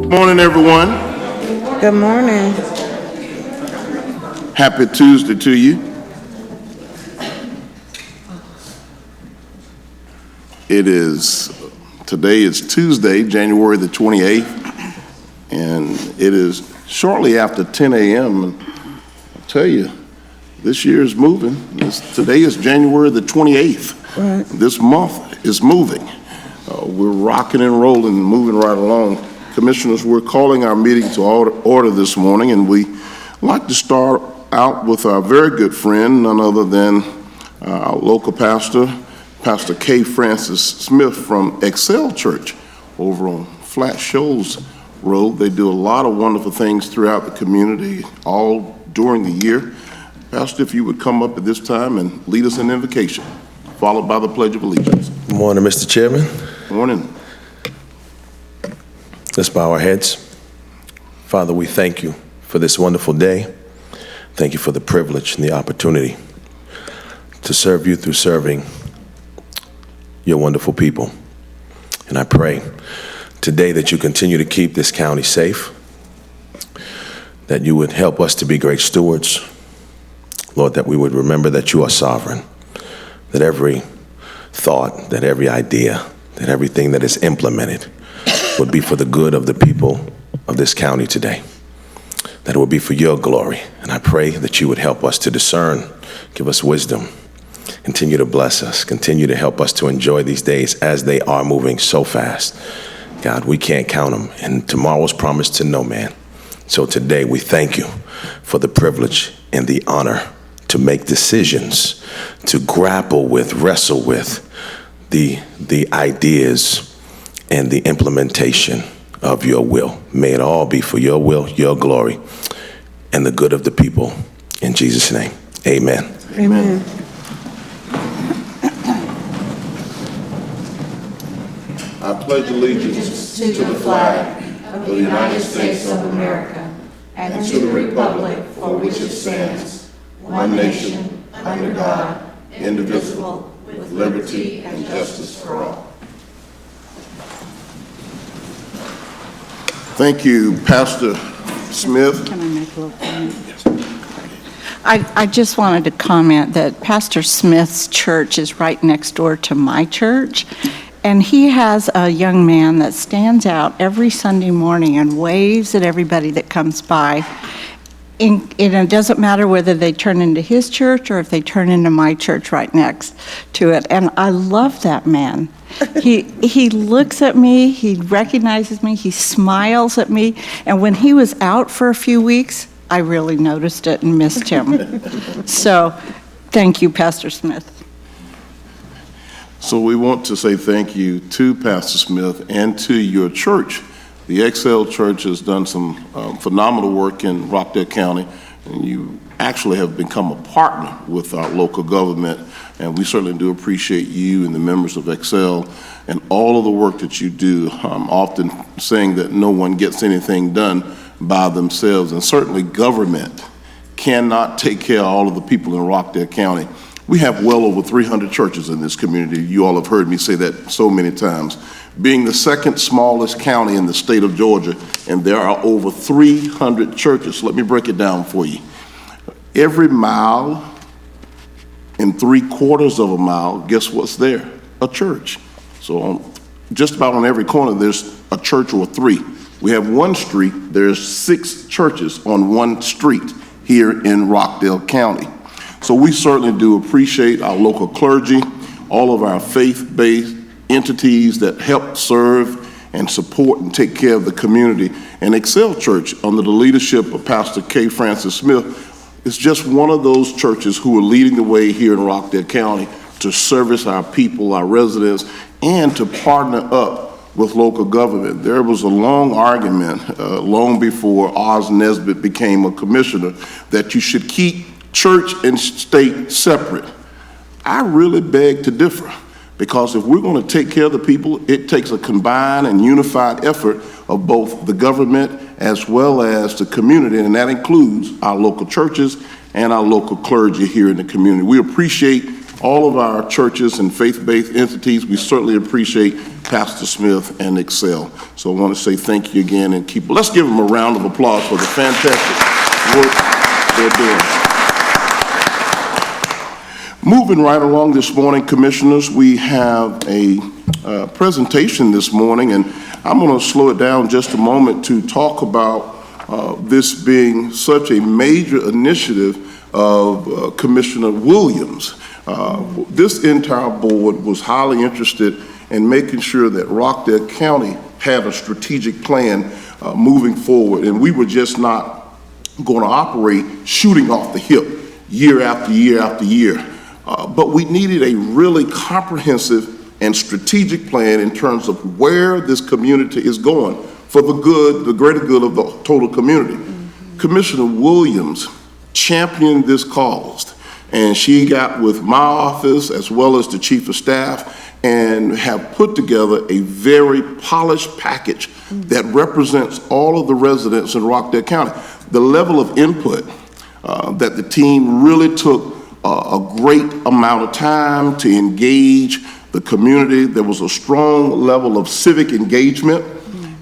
Morning, everyone. Good morning. Happy Tuesday to you. Today is Tuesday, January the 28th, and it is shortly after 10 a.m. And I'll tell you, this year is moving. Today is January the 28th. Right. This month is moving. We're rocking and rolling and moving right along. Commissioners, we're calling our meeting to order this morning, and we like to start out with our very good friend, none other than our local pastor, Pastor K. Francis Smith from Excel Church over on Flat Shoals Road. They do a lot of wonderful things throughout the community, all during the year. Pastor, if you would come up at this time and lead us in invocation, followed by the Pledge of Allegiance. Good morning, Mr. Chairman. Morning. Let's bow our heads. Father, we thank you for this wonderful day. Thank you for the privilege and the opportunity to serve you through serving your wonderful people. And I pray today that you continue to keep this county safe, that you would help us to be great stewards. Lord, that we would remember that you are sovereign, that every thought, that every idea, that everything that is implemented would be for the good of the people of this county today, that it would be for your glory. And I pray that you would help us to discern, give us wisdom, continue to bless us, continue to help us to enjoy these days as they are moving so fast. God, we can't count them, and tomorrow's promised to no man. So today we thank you for the privilege and the honor to make decisions, to grapple with, wrestle with the ideas and the implementation of your will. May it all be for your will, your glory, and the good of the people. In Jesus' name, amen. Amen. I pledge allegiance to the flag of the United States of America and to the republic for which it stands, one nation, under God, indivisible, with liberty and justice for all. Thank you, Pastor Smith. Can I make a little comment? I just wanted to comment that Pastor Smith's church is right next door to my church, and he has a young man that stands out every Sunday morning and waves at everybody that comes by. And it doesn't matter whether they turn into his church or if they turn into my church right next to it. And I love that man. He looks at me, he recognizes me, he smiles at me. And when he was out for a few weeks, I really noticed it and missed him. So thank you, Pastor Smith. So we want to say thank you to Pastor Smith and to your church. The Excel Church has done some phenomenal work in Rockdale County, and you actually have become a partner with our local government, and we certainly do appreciate you and the members of Excel and all of the work that you do. I'm often saying that no one gets anything done by themselves, and certainly government cannot take care of all of the people in Rockdale County. We have well over 300 churches in this community. You all have heard me say that so many times. Being the second smallest county in the state of Georgia, and there are over 300 churches. Let me break it down for you. Every mile and 3/4 of a mile, guess what's there? A church. So just about on every corner, there's a church or three. We have one street, there's 6 churches on one street here in Rockdale County. So we certainly do appreciate our local clergy, all of our faith-based entities that help serve and support and take care of the community. And Excel Church, under the leadership of Pastor K. Francis Smith, is just one of those churches who are leading the way here in Rockdale County to service our people, our residents, and to partner up with local government. There was a long argument long before Oz Nesbitt became a commissioner that you should keep church and state separate. I really beg to differ, because if we're going to take care of the people, it takes a combined and unified effort of both the government as well as the community, and that includes our local churches and our local clergy here in the community. We appreciate all of our churches and faith-based entities, we certainly appreciate Pastor Smith and Excel. So I want to say thank you again, and let's give them a round of applause for the fantastic work they're doing. Moving right along this morning, Commissioners, we have a presentation this morning, and I'm going to slow it down just a moment to talk about this being such a major initiative of Commissioner Williams. This entire board was highly interested in making sure that Rockdale County had a strategic plan moving forward, and we were just not going to operate shooting off the hip year after year after year. But we needed a really comprehensive and strategic plan in terms of where this community is going for the good, the greater good of the total community. Commissioner Williams championed this cause, and she got with my office as well as the Chief of Staff and have put together a very polished package that represents all of the residents in Rockdale County. The level of input that the team really took a great amount of time to engage the community. There was a strong level of civic engagement,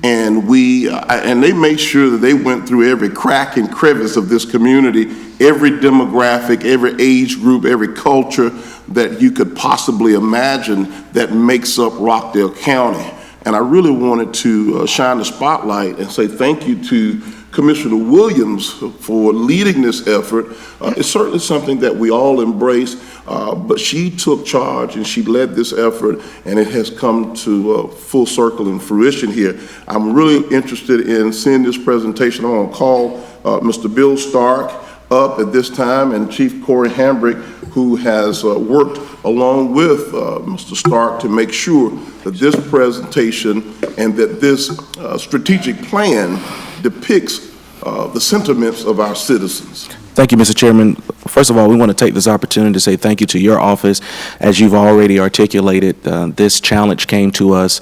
and they made sure that they went through every crack and crevice of this community, every demographic, every age group, every culture that you could possibly imagine that makes up Rockdale County. And I really wanted to shine the spotlight and say thank you to Commissioner Williams for leading this effort. It's certainly something that we all embrace, but she took charge and she led this effort, and it has come to full circle and fruition here. I'm really interested in seeing this presentation. I'm going to call Mr. Bill Stark up at this time, and Chief Corey Hambrick, who has worked along with Mr. Stark to make sure that this presentation and that this strategic plan depicts the sentiments of our citizens. Thank you, Mr. Chairman. First of all, we want to take this opportunity to say thank you to your office. As you've already articulated, this challenge came to us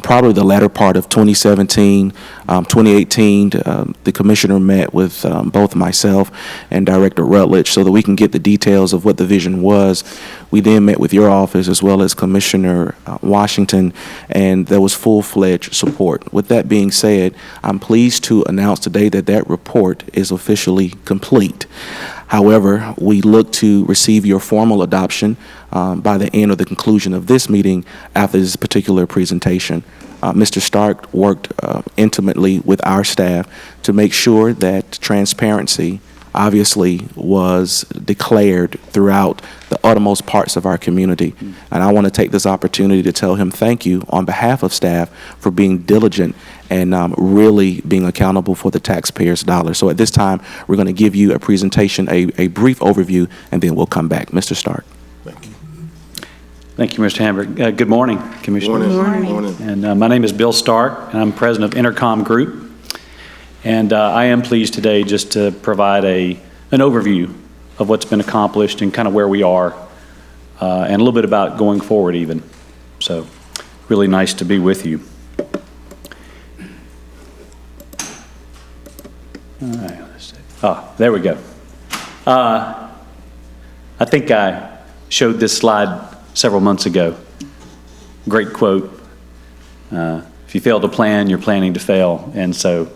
probably the latter part of 2017. 2018, the commissioner met with both myself and Director Rutledge so that we can get the details of what the vision was. We then met with your office as well as Commissioner Washington, and there was full-fledged support. With that being said, I'm pleased to announce today that that report is officially complete. However, we look to receive your formal adoption by the end or the conclusion of this meeting after this particular presentation. Mr. Stark worked intimately with our staff to make sure that transparency obviously was declared throughout the uttermost parts of our community. And I want to take this opportunity to tell him thank you on behalf of staff for being diligent and really being accountable for the taxpayers' dollars. So at this time, we're going to give you a presentation, a brief overview, and then we'll come back. Mr. Stark. Thank you. Thank you, Mr. Hambrick. Good morning, Commissioner. Good morning. And my name is Bill Stark, and I'm president of Intercom Group. And I am pleased today just to provide an overview of what's been accomplished and kind of where we are, and a little bit about going forward even. So really nice to be with you. All right, let's see. Oh, there we go. I think I showed this slide several months ago. Great quote. If you fail to plan, you're planning to fail. And so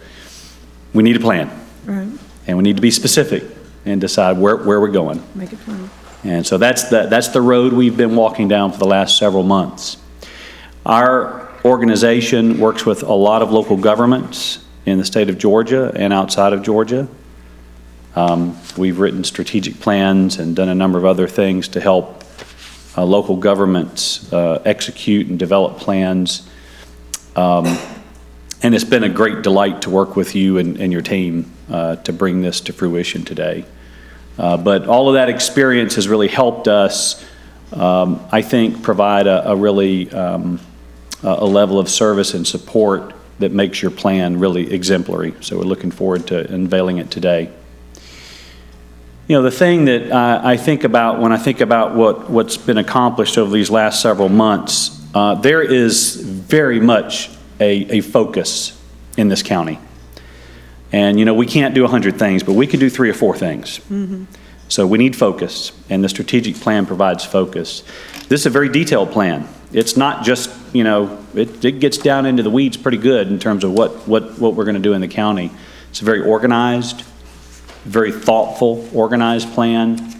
we need a plan. Right. And we need to be specific and decide where we're going. Make it fun. And so that's the road we've been walking down for the last several months. Our organization works with a lot of local governments in the state of Georgia and outside of Georgia. We've written strategic plans and done a number of other things to help local governments execute and develop plans. And it's been a great delight to work with you and your team to bring this to fruition today. But all of that experience has really helped us, I think, provide a really a level of service and support that makes your plan really exemplary. So we're looking forward to unveiling it today. You know, the thing that I think about when I think about what's been accomplished over these last several months, there is very much a focus in this county. And, you know, we can't do 100 things, but we can do 3 or 4 things. Mm-hmm. So we need focus, and the strategic plan provides focus. This is a very detailed plan. It's not just, it gets down into the weeds pretty good in terms of what we're going to do in the county. It's a very organized, very thoughtful, organized plan.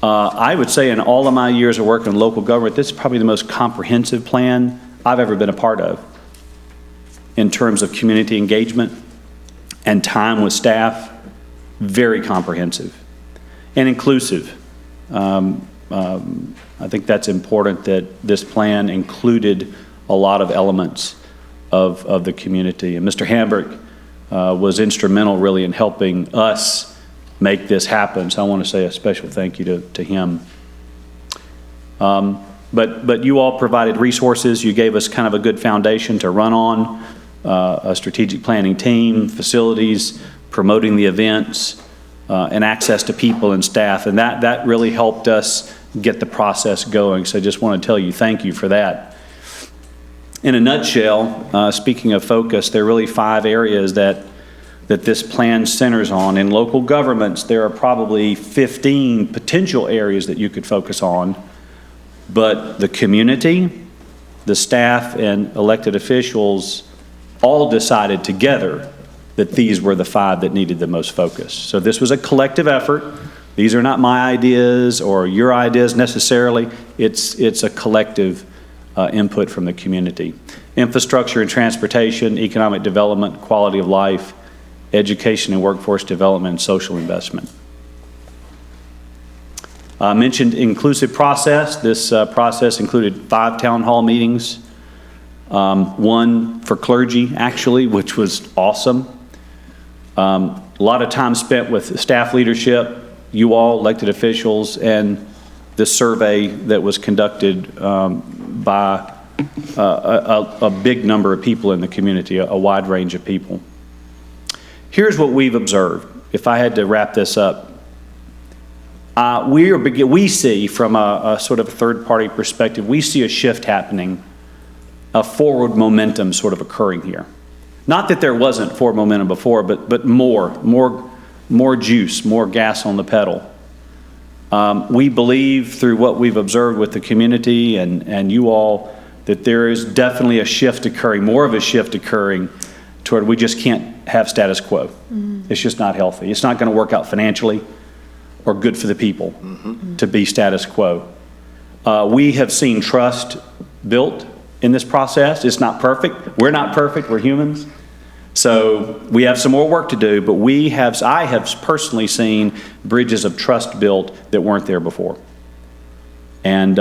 I would say in all of my years of working in local government, this is probably the most comprehensive plan I've ever been a part of in terms of community engagement and time with staff. Very comprehensive and inclusive. I think that's important, that this plan included a lot of elements of the community. And Mr. Hambrick was instrumental really in helping us make this happen. So I want to say a special thank you to him. But you all provided resources. You gave us kind of a good foundation to run on, a strategic planning team, facilities, promoting the events, and access to people and staff. And that really helped us get the process going. So I just want to tell you thank you for that. In a nutshell, speaking of focus, there are really 5 areas that this plan centers on. In local governments, there are probably 15 potential areas that you could focus on, but the community, the staff, and elected officials all decided together that these were the 5 that needed the most focus. So this was a collective effort. These are not my ideas or your ideas necessarily. It's a collective input from the community. Infrastructure and transportation, economic development, quality of life, education and workforce development, and social investment. I mentioned inclusive process. This process included 5 town hall meetings, 1 for clergy actually, which was awesome. A lot of time spent with staff leadership, you all, elected officials, and the survey that was conducted by a big number of people in the community, a wide range of people. Here's what we've observed. If I had to wrap this up, we see from a sort of third-party perspective, we see a shift happening, a forward momentum sort of occurring here. Not that there wasn't forward momentum before, but more juice, more gas on the pedal. We believe through what we've observed with the community and you all that there is definitely a shift occurring, more of a shift occurring toward we just can't have status quo. It's just not healthy. It's not going to work out financially or good for the people to be status quo. We have seen trust built in this process. It's not perfect. We're not perfect. We're humans. So we have some more work to do, but I have personally seen bridges of trust built that weren't there before. And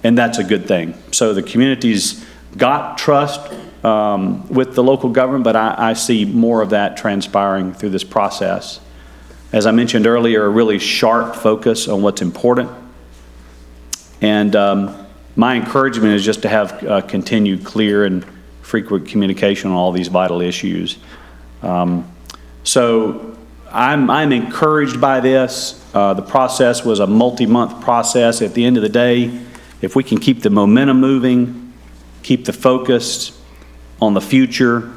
that's a good thing. So the community's got trust with the local government, but I see more of that transpiring through this process. As I mentioned earlier, a really sharp focus on what's important. And my encouragement is just to have continued clear and frequent communication on all these vital issues. So I'm encouraged by this. The process was a multi-month process. At the end of the day, if we can keep the momentum moving, keep the focus on the future,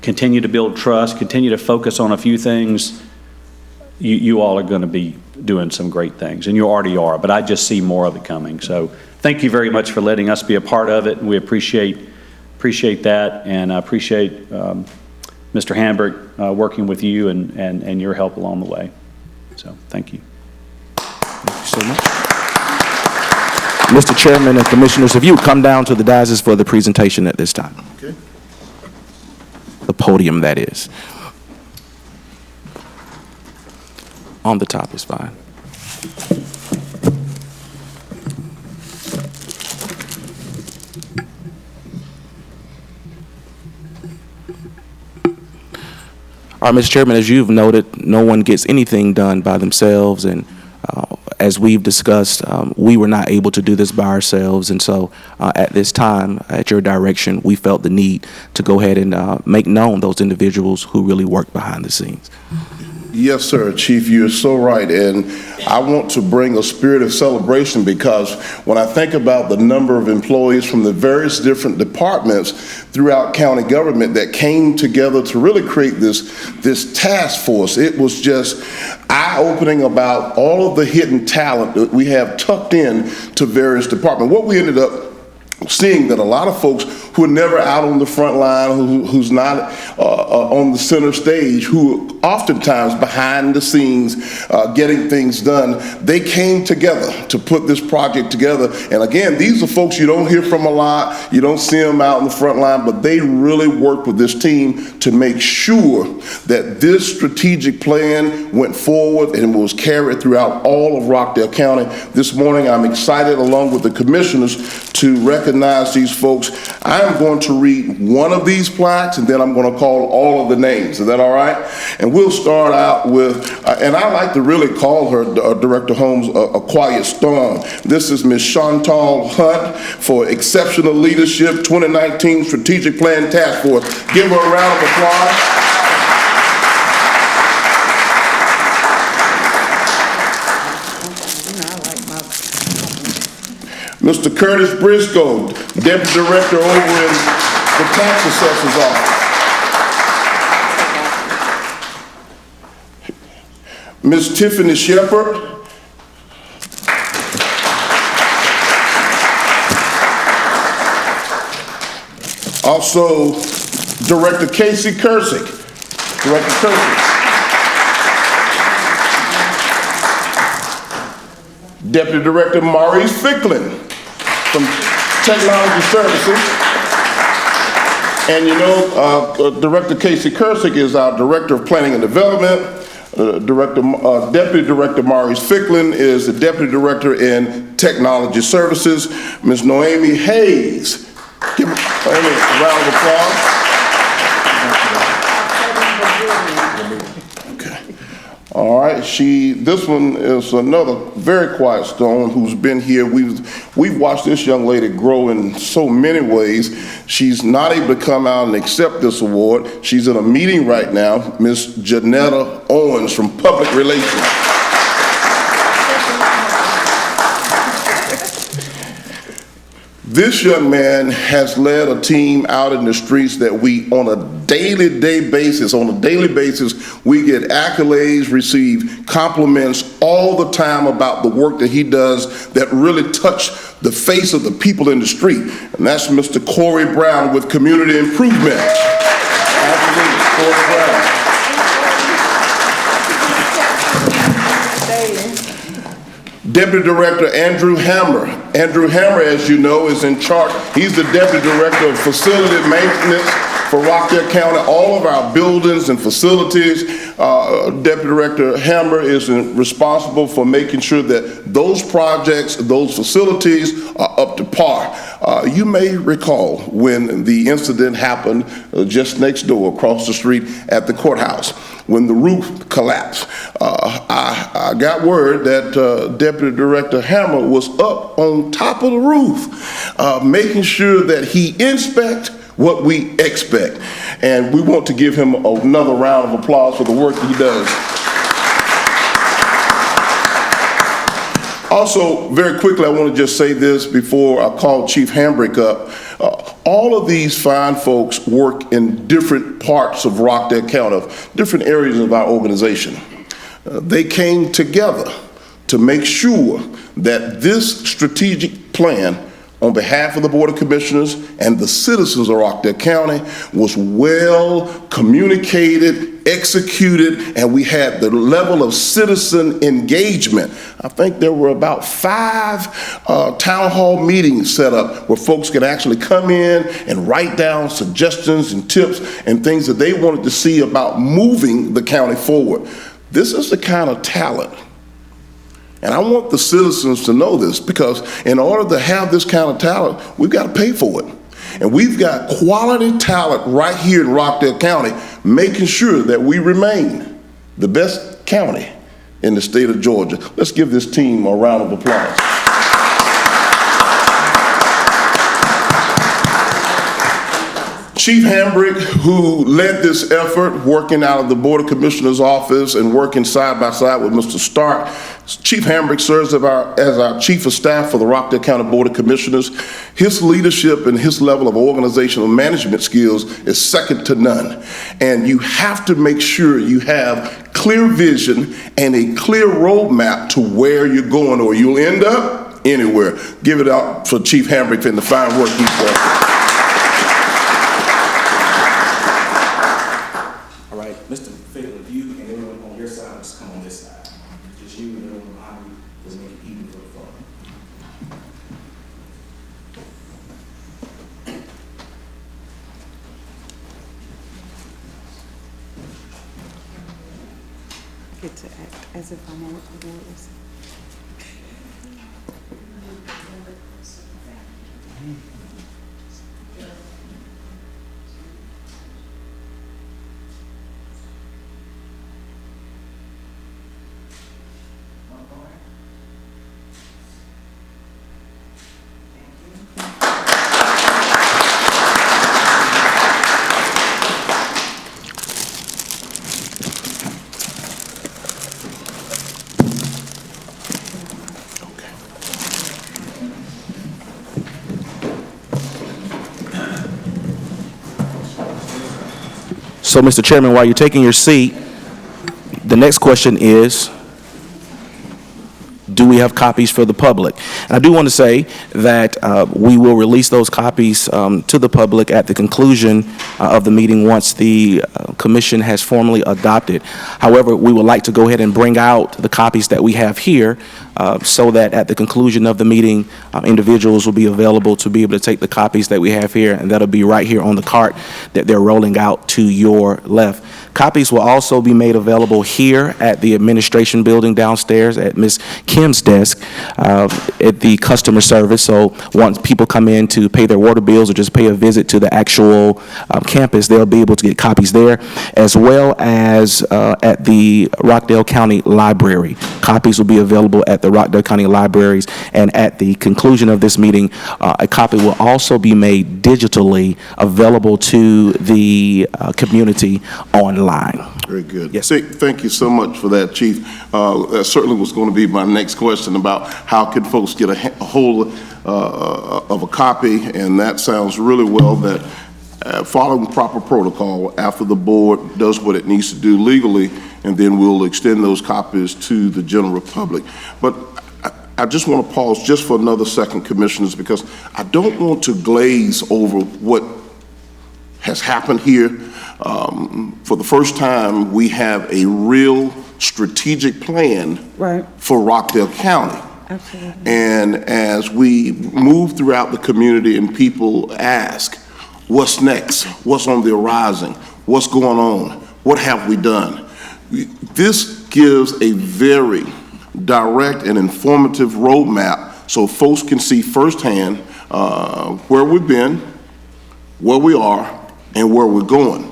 continue to build trust, continue to focus on a few things, you all are going to be doing some great things, and you already are, but I just see more of it coming. So thank you very much for letting us be a part of it, and we appreciate that, and I appreciate Mr. Hambrick working with you and your help along the way. So thank you. Thank you so much. Mr. Chairman and Commissioners, if you would come down to the dais for the presentation at this time. Okay. The podium, that is. On the top is fine. All right, Mr. Chairman, as you've noted, no one gets anything done by themselves, and as we've discussed, we were not able to do this by ourselves, and so at this time, at your direction, we felt the need to go ahead and make known those individuals who really work behind the scenes. Yes, sir, Chief, you're so right. And I want to bring a spirit of celebration because when I think about the number of employees from the various different departments throughout county government that came together to really create this task force, it was just eye-opening about all of the hidden talent that we have tucked in to various departments. What we ended up seeing that a lot of folks who are never out on the front line, who's not on the center stage, who are oftentimes behind the scenes getting things done, they came together to put this project together. And again, these are folks you don't hear from a lot, you don't see them out on the front line, but they really worked with this team to make sure that this strategic plan went forward and was carried throughout all of Rockdale County. This morning, I'm excited, along with the commissioners, to recognize these folks. I'm going to read one of these plaques, and then I'm going to call all of the names. Is that all right? And we'll start out with, and I like to really call her, Director Holmes, a quiet storm. This is Ms. Chantal Hunt for Exceptional Leadership 2019 Strategic Plan Task Force. Give her a round of applause. Mr. Curtis Briscoe, Deputy Director over in the Tax Assessor's Office. Ms. Tiffany Shepard. Also, Director Casey Kursick. Director Kursick. Deputy Director Maurice Ficklin from Technology Services. And you know, Director Casey Kursick is our Director of Planning and Development. Deputy Director Maurice Ficklin is the Deputy Director in Technology Services. Ms. Noemi Hayes. Give Noemi a round of applause. All right, this one is another very quiet storm who's been here. We've watched this young lady grow in so many ways. She's not able to come out and accept this award. She's in a meeting right now, Miss Janetta Owens from Public Relations. This young man has led a team out in the streets that we, on a daily basis, we get accolades, receive compliments all the time about the work that he does that really touch the face of the people in the street. And that's Mr. Corey Brown with Community Improvement. Absolutely, Corey Brown. Deputy Director Andrew Hammer. Andrew Hammer, as you know, is in charge. He's the Deputy Director of Facility Maintenance for Rockdale County, all of our buildings and facilities. Deputy Director Hammer is responsible for making sure that those projects, those facilities are up to par. You may recall when the incident happened just next door across the street at the courthouse, when the roof collapsed. I got word that Deputy Director Hammer was up on top of the roof, making sure that he inspects what we expect. And we want to give him another round of applause for the work he does. Also, very quickly, I want to just say this before I call Chief Hambrick up. All of these fine folks work in different parts of Rockdale County, different areas of our organization. They came together to make sure that this strategic plan on behalf of the Board of Commissioners and the citizens of Rockdale County was well communicated, executed, and we had the level of citizen engagement. I think there were about 5 town hall meetings set up where folks could actually come in and write down suggestions and tips and things that they wanted to see about moving the county forward. This is the kind of talent. And I want the citizens to know this, because in order to have this kind of talent, we've got to pay for it. And we've got quality talent right here in Rockdale County, making sure that we remain the best county in the state of Georgia. Let's give this team a round of applause. Chief Hambrick, who led this effort, working out of the Board of Commissioners office and working side by side with Mr. Stark. Chief Hambrick serves as our Chief of Staff for the Rockdale County Board of Commissioners. His leadership and his level of organizational management skills is second to none. And you have to make sure you have clear vision and a clear roadmap to where you're going, or you'll end up anywhere. Give it up for Chief Hambrick and the fine work he's done. All right, Mr. Fiddler, if you and everyone on your side, just come on this side. Just you and everyone behind you, just make it even for the front. Get to act as if I'm on the board. So, Mr. Chairman, while you're taking your seat, the next question is, do we have copies for the public? And I do want to say that we will release those copies to the public at the conclusion of the meeting once the commission has formally adopted. However, we would like to go ahead and bring out the copies that we have here so that at the conclusion of the meeting, individuals will be available to be able to take the copies that we have here, and that'll be right here on the cart that they're rolling out to your left. Copies will also be made available here at the administration building downstairs at Ms. Kim's desk at the customer service. So once people come in to pay their water bills or just pay a visit to the actual campus, they'll be able to get copies there, as well as at the Rockdale County Library. Copies will be available at the Rockdale County Libraries, and at the conclusion of this meeting, a copy will also be made digitally available to the community online. Very good. Yes. Thank you so much for that, Chief. That certainly was going to be my next question about how can folks get a hold of a copy, and that sounds really well that following proper protocol after the board does what it needs to do legally, and then we'll extend those copies to the general public. But I just want to pause just for another second, Commissioners, because I don't want to glaze over what has happened here. For the first time, we have a real strategic plan for Rockdale County. Absolutely. And as we move throughout the community and people ask, what's next? What's on the horizon? What's going on? What have we done? This gives a very direct and informative roadmap so folks can see firsthand where we've been, where we are, and where we're going.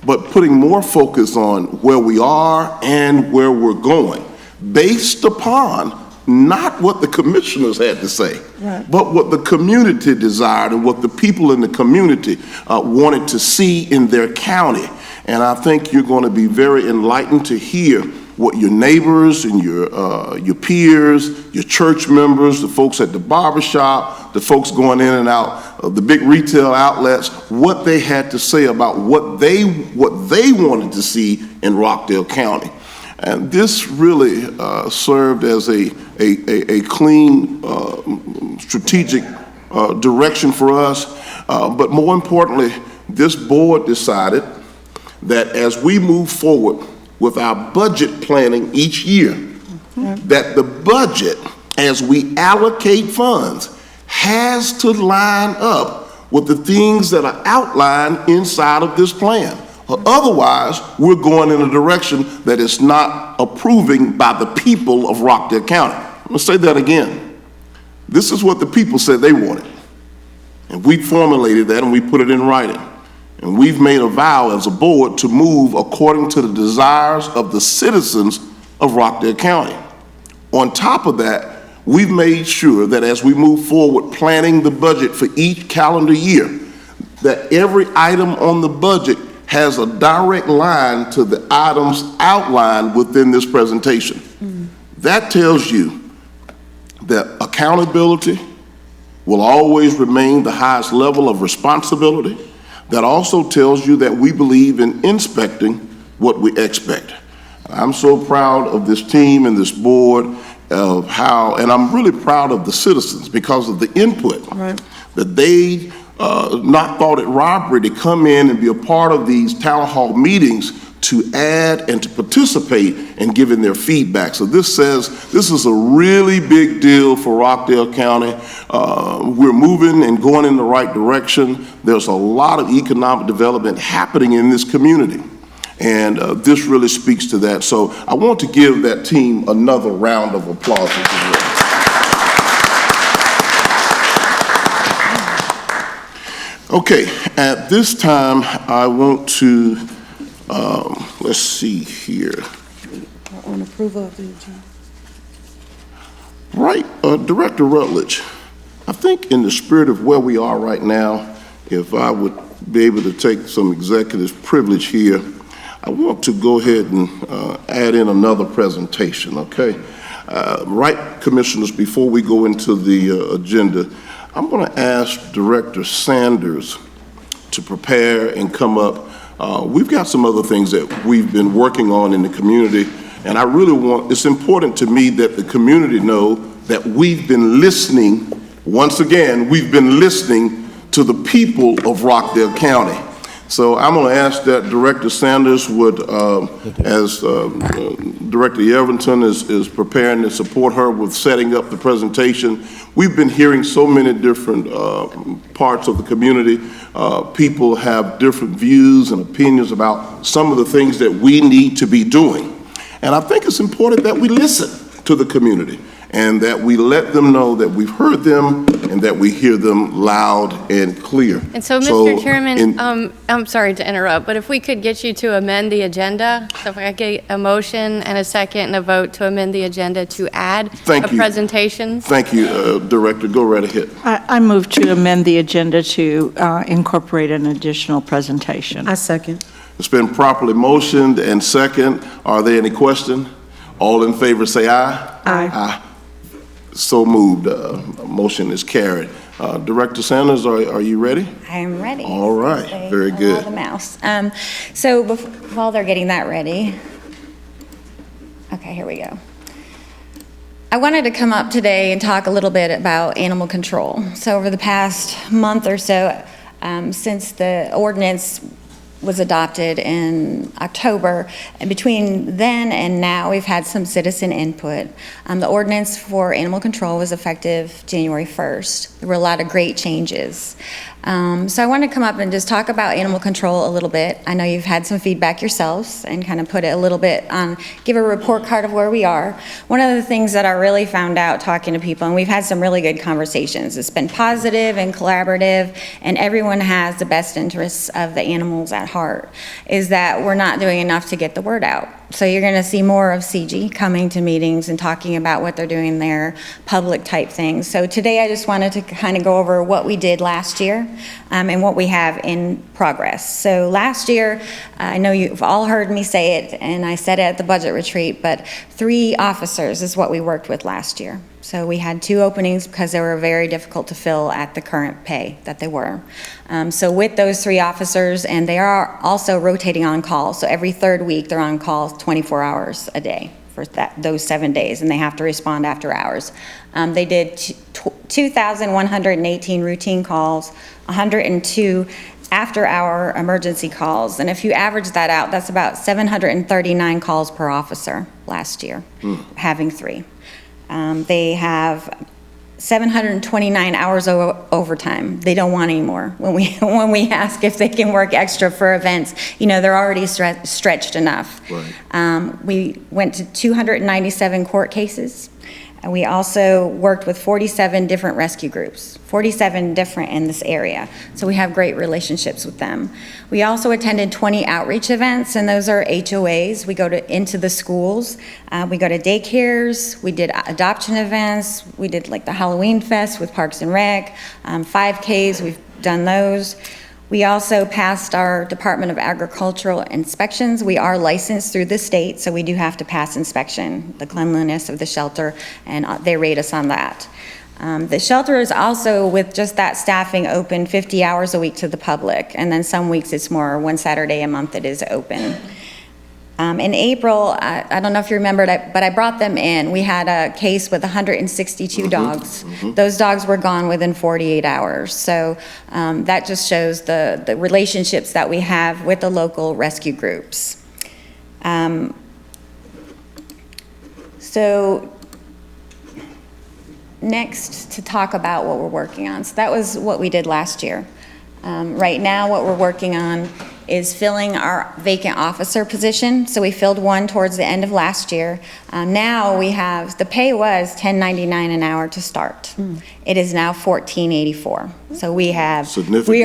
But putting more focus on where we are and where we're going, based upon not what the commissioners had to say, but what the community desired and what the people in the community wanted to see in their county. And I think you're going to be very enlightened to hear what your neighbors and your peers, your church members, the folks at the barbershop, the folks going in and out of the big retail outlets, what they had to say about what they wanted to see in Rockdale County. And this really served as a clean, strategic direction for us. But more importantly, this board decided that as we move forward with our budget planning each year, that the budget, as we allocate funds, has to line up with the things that are outlined inside of this plan. Otherwise, we're going in a direction that is not approving by the people of Rockdale County. I'm going to say that again. This is what the people said they wanted. And we formulated that and we put it in writing. And we've made a vow as a board to move according to the desires of the citizens of Rockdale County. On top of that, we've made sure that as we move forward planning the budget for each calendar year, that every item on the budget has a direct line to the items outlined within this presentation. That tells you that accountability will always remain the highest level of responsibility. That also tells you that we believe in inspecting what we expect. I'm so proud of this team and this board of how, and I'm really proud of the citizens because of the input that they not thought it robbery to come in and be a part of these town hall meetings to add and to participate in giving their feedback. So this says this is a really big deal for Rockdale County. We're moving and going in the right direction. There's a lot of economic development happening in this community. And this really speaks to that. So I want to give that team another round of applause as well. Okay, at this time, I want to, let's see here. On approval of the agenda. Right, Director Rutledge, I think in the spirit of where we are right now, if I would be able to take some executive privilege here, I want to go ahead and add in another presentation, okay? Right, Commissioners, before we go into the agenda, I'm going to ask Director Sanders to prepare and come up. We've got some other things that we've been working on in the community, and I really want, it's important to me that the community know that we've been listening, once again, we've been listening to the people of Rockdale County. So I'm going to ask that Director Sanders would, as Director Yeverton is preparing to support her with setting up the presentation. We've been hearing so many different parts of the community. People have different views and opinions about some of the things that we need to be doing. And I think it's important that we listen to the community and that we let them know that we've heard them and that we hear them loud and clear. And so, Mr. Chairman, I'm sorry to interrupt, but if we could get you to amend the agenda, so if I could get a motion and a second and a vote to amend the agenda to add presentations. Thank you, Director. Go right ahead. I move to amend the agenda to incorporate an additional presentation. I second. It's been properly motioned and second. Are there any questions? All in favor say aye. Aye. Aye. So moved. Motion is carried. Director Sanders, are you ready? I am ready. All right. Very good. The mouse. So while they're getting that ready, okay, here we go. I wanted to come up today and talk a little bit about animal control. So over the past month or so, since the ordinance was adopted in October, and between then and now, we've had some citizen input. The ordinance for animal control was effective January 1st. There were a lot of great changes. So I want to come up and just talk about animal control a little bit. I know you've had some feedback yourselves and kind of put it a little bit on, give a report card of where we are. One of the things that I really found out talking to people, and we've had some really good conversations, it's been positive and collaborative, and everyone has the best interests of the animals at heart, is that we're not doing enough to get the word out. So you're going to see more of CG coming to meetings and talking about what they're doing there, public type things. So today I just wanted to kind of go over what we did last year and what we have in progress. So last year, I know you've all heard me say it, and I said it at the budget retreat, but 3 officers is what we worked with last year. So we had 2 openings because they were very difficult to fill at the current pay that they were. So with those 3 officers, and they are also rotating on call. So every 3rd week, they're on call 24 hours a day for those 7 days, and they have to respond after hours. They did 2,118 routine calls, 102 after-hour emergency calls, and if you average that out, that's about 739 calls per officer last year, having 3. They have 729 hours overtime. They don't want any more. When we ask if they can work extra for events, you know, they're already stretched enough. Right. We went to 297 court cases. And we also worked with 47 different rescue groups, 47 different in this area. So we have great relationships with them. We also attended 20 outreach events, and those are HOAs. We go into the schools. We go to daycares. We did adoption events. We did like the Halloween Fest with Parks and Rec, 5Ks. We've done those. We also passed our Department of Agricultural inspections. We are licensed through the state, so we do have to pass inspection, the cleanliness of the shelter, and they rate us on that. The shelter is also, with just that staffing, open 50 hours a week to the public, and then some weeks it's more, one Saturday a month it is open. In April, I don't know if you remembered, but I brought them in. We had a case with 162 dogs. Those dogs were gone within 48 hours. So that just shows the relationships that we have with the local rescue groups. So next, to talk about what we're working on. So that was what we did last year. Right now, what we're working on is filling our vacant officer position. So we filled one towards the end of last year. Now we have, the pay was $10.99 an hour to start. It is now $14.84. So we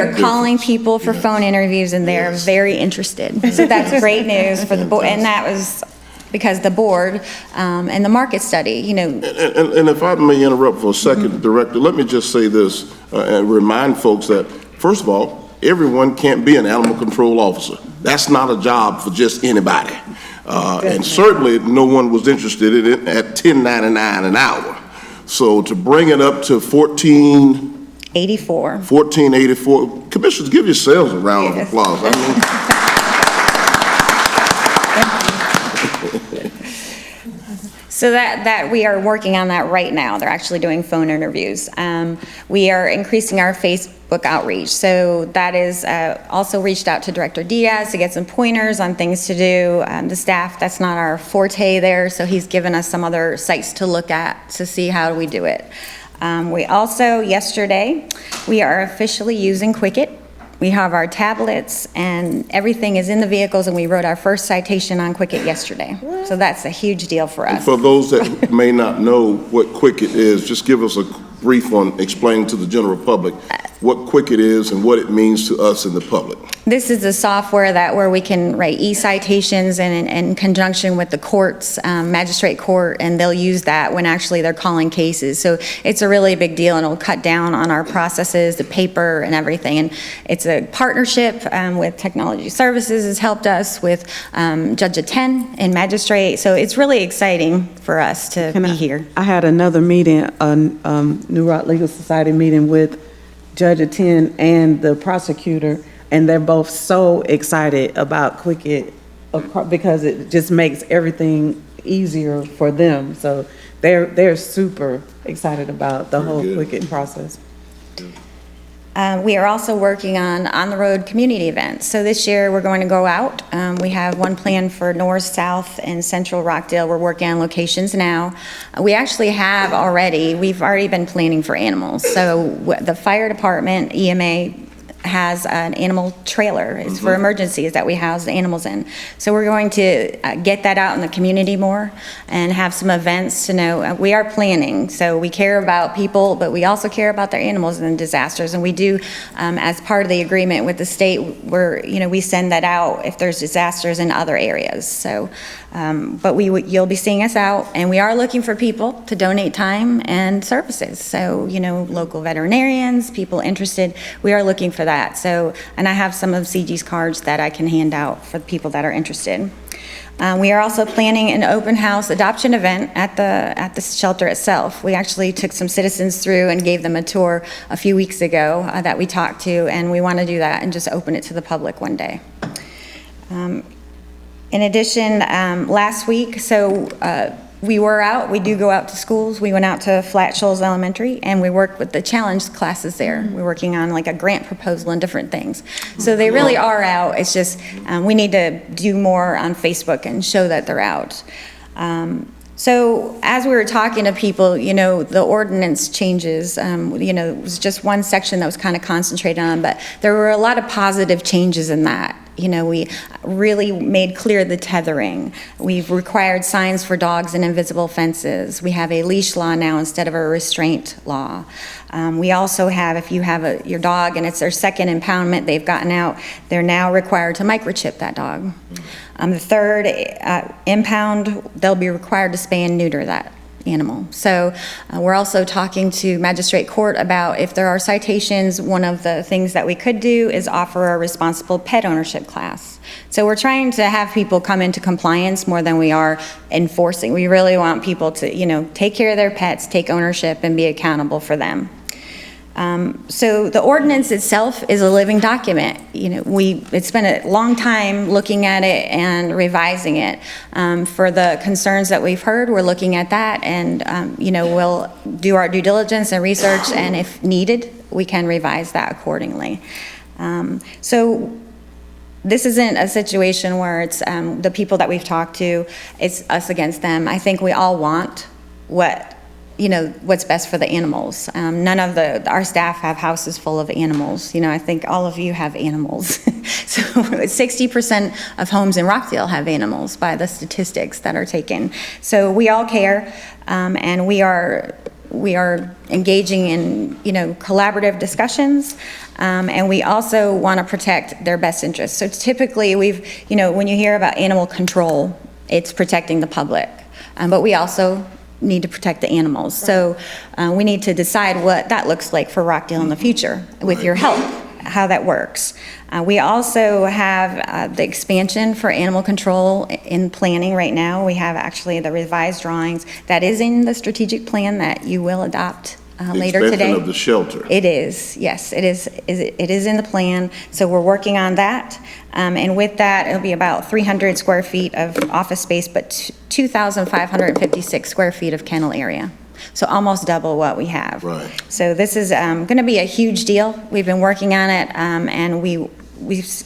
are calling people for phone interviews, and they're very interested. So that's great news for the board, and that was because the board and the market study, you know. And if I may interrupt for a second, Director, let me just say this and remind folks that, first of all, everyone can't be an animal control officer. That's not a job for just anybody. And certainly no one was interested in it at $10.99 an hour. So to bring it up to $14.84, commissioners, give yourselves a round of applause. I mean, so that we are working on that right now. They're actually doing phone interviews. We are increasing our Facebook outreach. So that is also reached out to Director Diaz to get some pointers on things to do. The staff, that's not our forte there, so he's given us some other sites to look at to see how we do it. We also, yesterday, we are officially using Quicket. We have our tablets and everything is in the vehicles, and we wrote our first citation on Quicket yesterday. So that's a huge deal for us. for those that may not know what Quicket is, just give us a brief on explaining to the general public what Quicket is and what it means to us in the public. This is a software where we can write e-citations and in conjunction with the courts, magistrate court, and they'll use that when actually they're calling cases. So it's a really big deal, and it'll cut down on our processes, the paper and everything. And it's a partnership with Technology Services has helped us with Judge at 10 and magistrate. So it's really exciting for us to be here. I had another meeting, New Rock Legal Society meeting with Judge at 10 and the prosecutor, and they're both so excited about Quicket because it just makes everything easier for them. So they're super excited about the whole Quicket process. We are also working on the-road community events. So this year, we're going to go out. We have one plan for North, South, and Central Rockdale. We're working on locations now. We actually have we've already been planning for animals. So the fire department, EMA, has an animal trailer. It's for emergencies that we house the animals in. So we're going to get that out in the community more and have some events to know. We are planning, so we care about people, but we also care about their animals and disasters. And we do, as part of the agreement with the state, we send that out if there's disasters in other areas. So, but you'll be seeing us out, and we are looking for people to donate time and services. So, local veterinarians, people interested, we are looking for that. So, and I have some of CG's cards that I can hand out for people that are interested. We are also planning an open house adoption event at the shelter itself. We actually took some citizens through and gave them a tour a few weeks ago that we talked to, and we want to do that and just open it to the public one day. In addition, last week, we do go out to schools. We went out to Flat Shoals Elementary, and we worked with the challenge classes there. We're working on like a grant proposal and different things. So they really are out. It's just we need to do more on Facebook and show that they're out. So as we were talking to people, the ordinance changes, it was just one section that was kind of concentrated on, but there were a lot of positive changes in that. We really made clear the tethering. We've required signs for dogs and invisible fences. We have a leash law now instead of a restraint law. We also have, if you have your dog and it's their second impoundment, they've gotten out, they're now required to microchip that dog. The third impound, they'll be required to spay and neuter that animal. So we're also talking to magistrate court about if there are citations, one of the things that we could do is offer a responsible pet ownership class. So we're trying to have people come into compliance more than we are enforcing. We really want people to, you know, take care of their pets, take ownership, and be accountable for them. So the ordinance itself is a living document. You know, it's been a long time looking at it and revising it. For the concerns that we've heard, we're looking at that, and you know, we'll do our due diligence and research, and if needed, we can revise that accordingly. So this isn't a situation where it's the people that we've talked to, it's us against them. I think we all want what's best for the animals. None of our staff have houses full of animals. You know, I think all of you have animals. So 60% of homes in Rockdale have animals by the statistics that are taken. So we all care, and we are engaging in, you know, collaborative discussions, and we also want to protect their best interests. So typically you know, when you hear about animal control, it's protecting the public, but we also need to protect the animals. So we need to decide what that looks like for Rockdale in the future with your help, how that works. We also have the expansion for animal control in planning right now. We have actually the revised drawings that is in the strategic plan that you will adopt later today. Expansion of the shelter. It is, yes, it is in the plan. So we're working on that. And with that, it'll be about 300 square feet of office space, but 2,556 square feet of kennel area. So almost double what we have. Right. So this is going to be a huge deal. We've been working on it, and we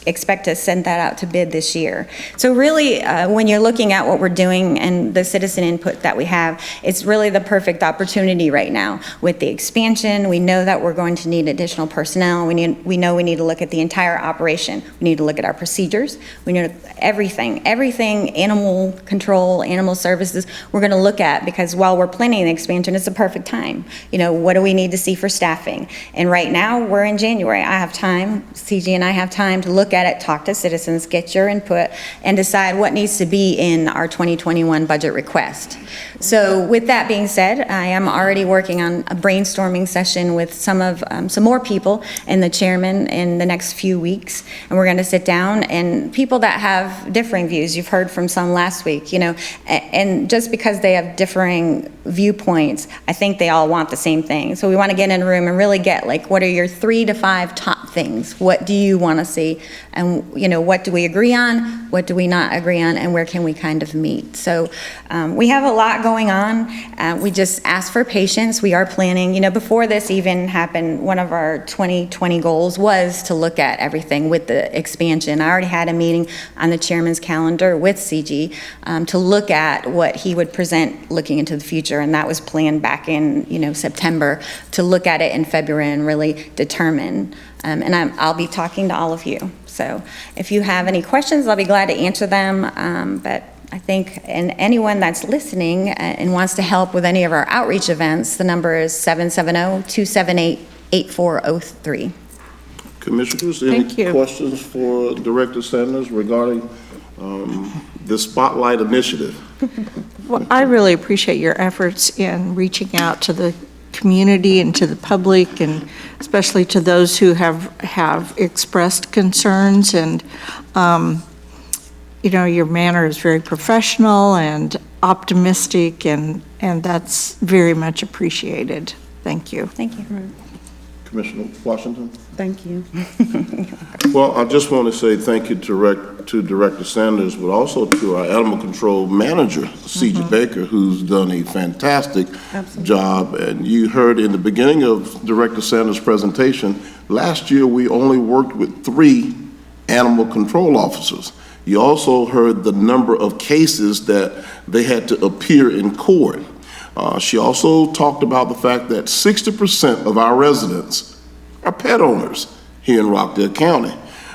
expect to send that out to bid this year. So really, when you're looking at what we're doing and the citizen input that we have, it's really the perfect opportunity right now. With the expansion, we know that we're going to need additional personnel. We know we need to look at the entire operation. We need to look at our procedures. We need everything, animal control, animal services, we're going to look at, because while we're planning the expansion, it's a perfect time. You know, what do we need to see for staffing? And right now, we're in January. I have time, CG and I have time to look at it, talk to citizens, get your input, and decide what needs to be in our 2021 budget request. So with that being said, I am already working on a brainstorming session with some more people and the chairman in the next few weeks, and we're going to sit down, and people that have differing views, you've heard from some last week, you know, and just because they have differing viewpoints, I think they all want the same thing. So we want to get in a room and really get, like, what are your 3 to 5 top things? What do you want to see? And, you know, what do we agree on? What do we not agree on? And where can we kind of meet? So we have a lot going on. We just ask for patience. We are planning, you know, before this even happened, one of our 2020 goals was to look at everything with the expansion. I already had a meeting on the chairman's calendar with CG to look at what he would present looking into the future. And that was planned back in, you know, September, to look at it in February and really determine. And I'll be talking to all of you. So if you have any questions, I'll be glad to answer them. But I think, and anyone that's listening and wants to help with any of our outreach events, the number is 770-278-8403. Commissioners, any questions for Director Sanders regarding the Spotlight Initiative? Well, I really appreciate your efforts in reaching out to the community and to the public, and especially to those who have expressed concerns. And you know, your manner is very professional and optimistic, and that's very much appreciated. Thank you. Thank you. Commissioner Washington? Thank you. Well, I just want to say thank you to Director Sanders, but also to our animal control manager, C.J. Baker, who's done a fantastic job. And you heard in the beginning of Director Sanders' presentation, last year we only worked with 3 animal control officers. You also heard the number of cases that they had to appear in court. She also talked about the fact that 60% of our residents are pet owners here in Rockdale County.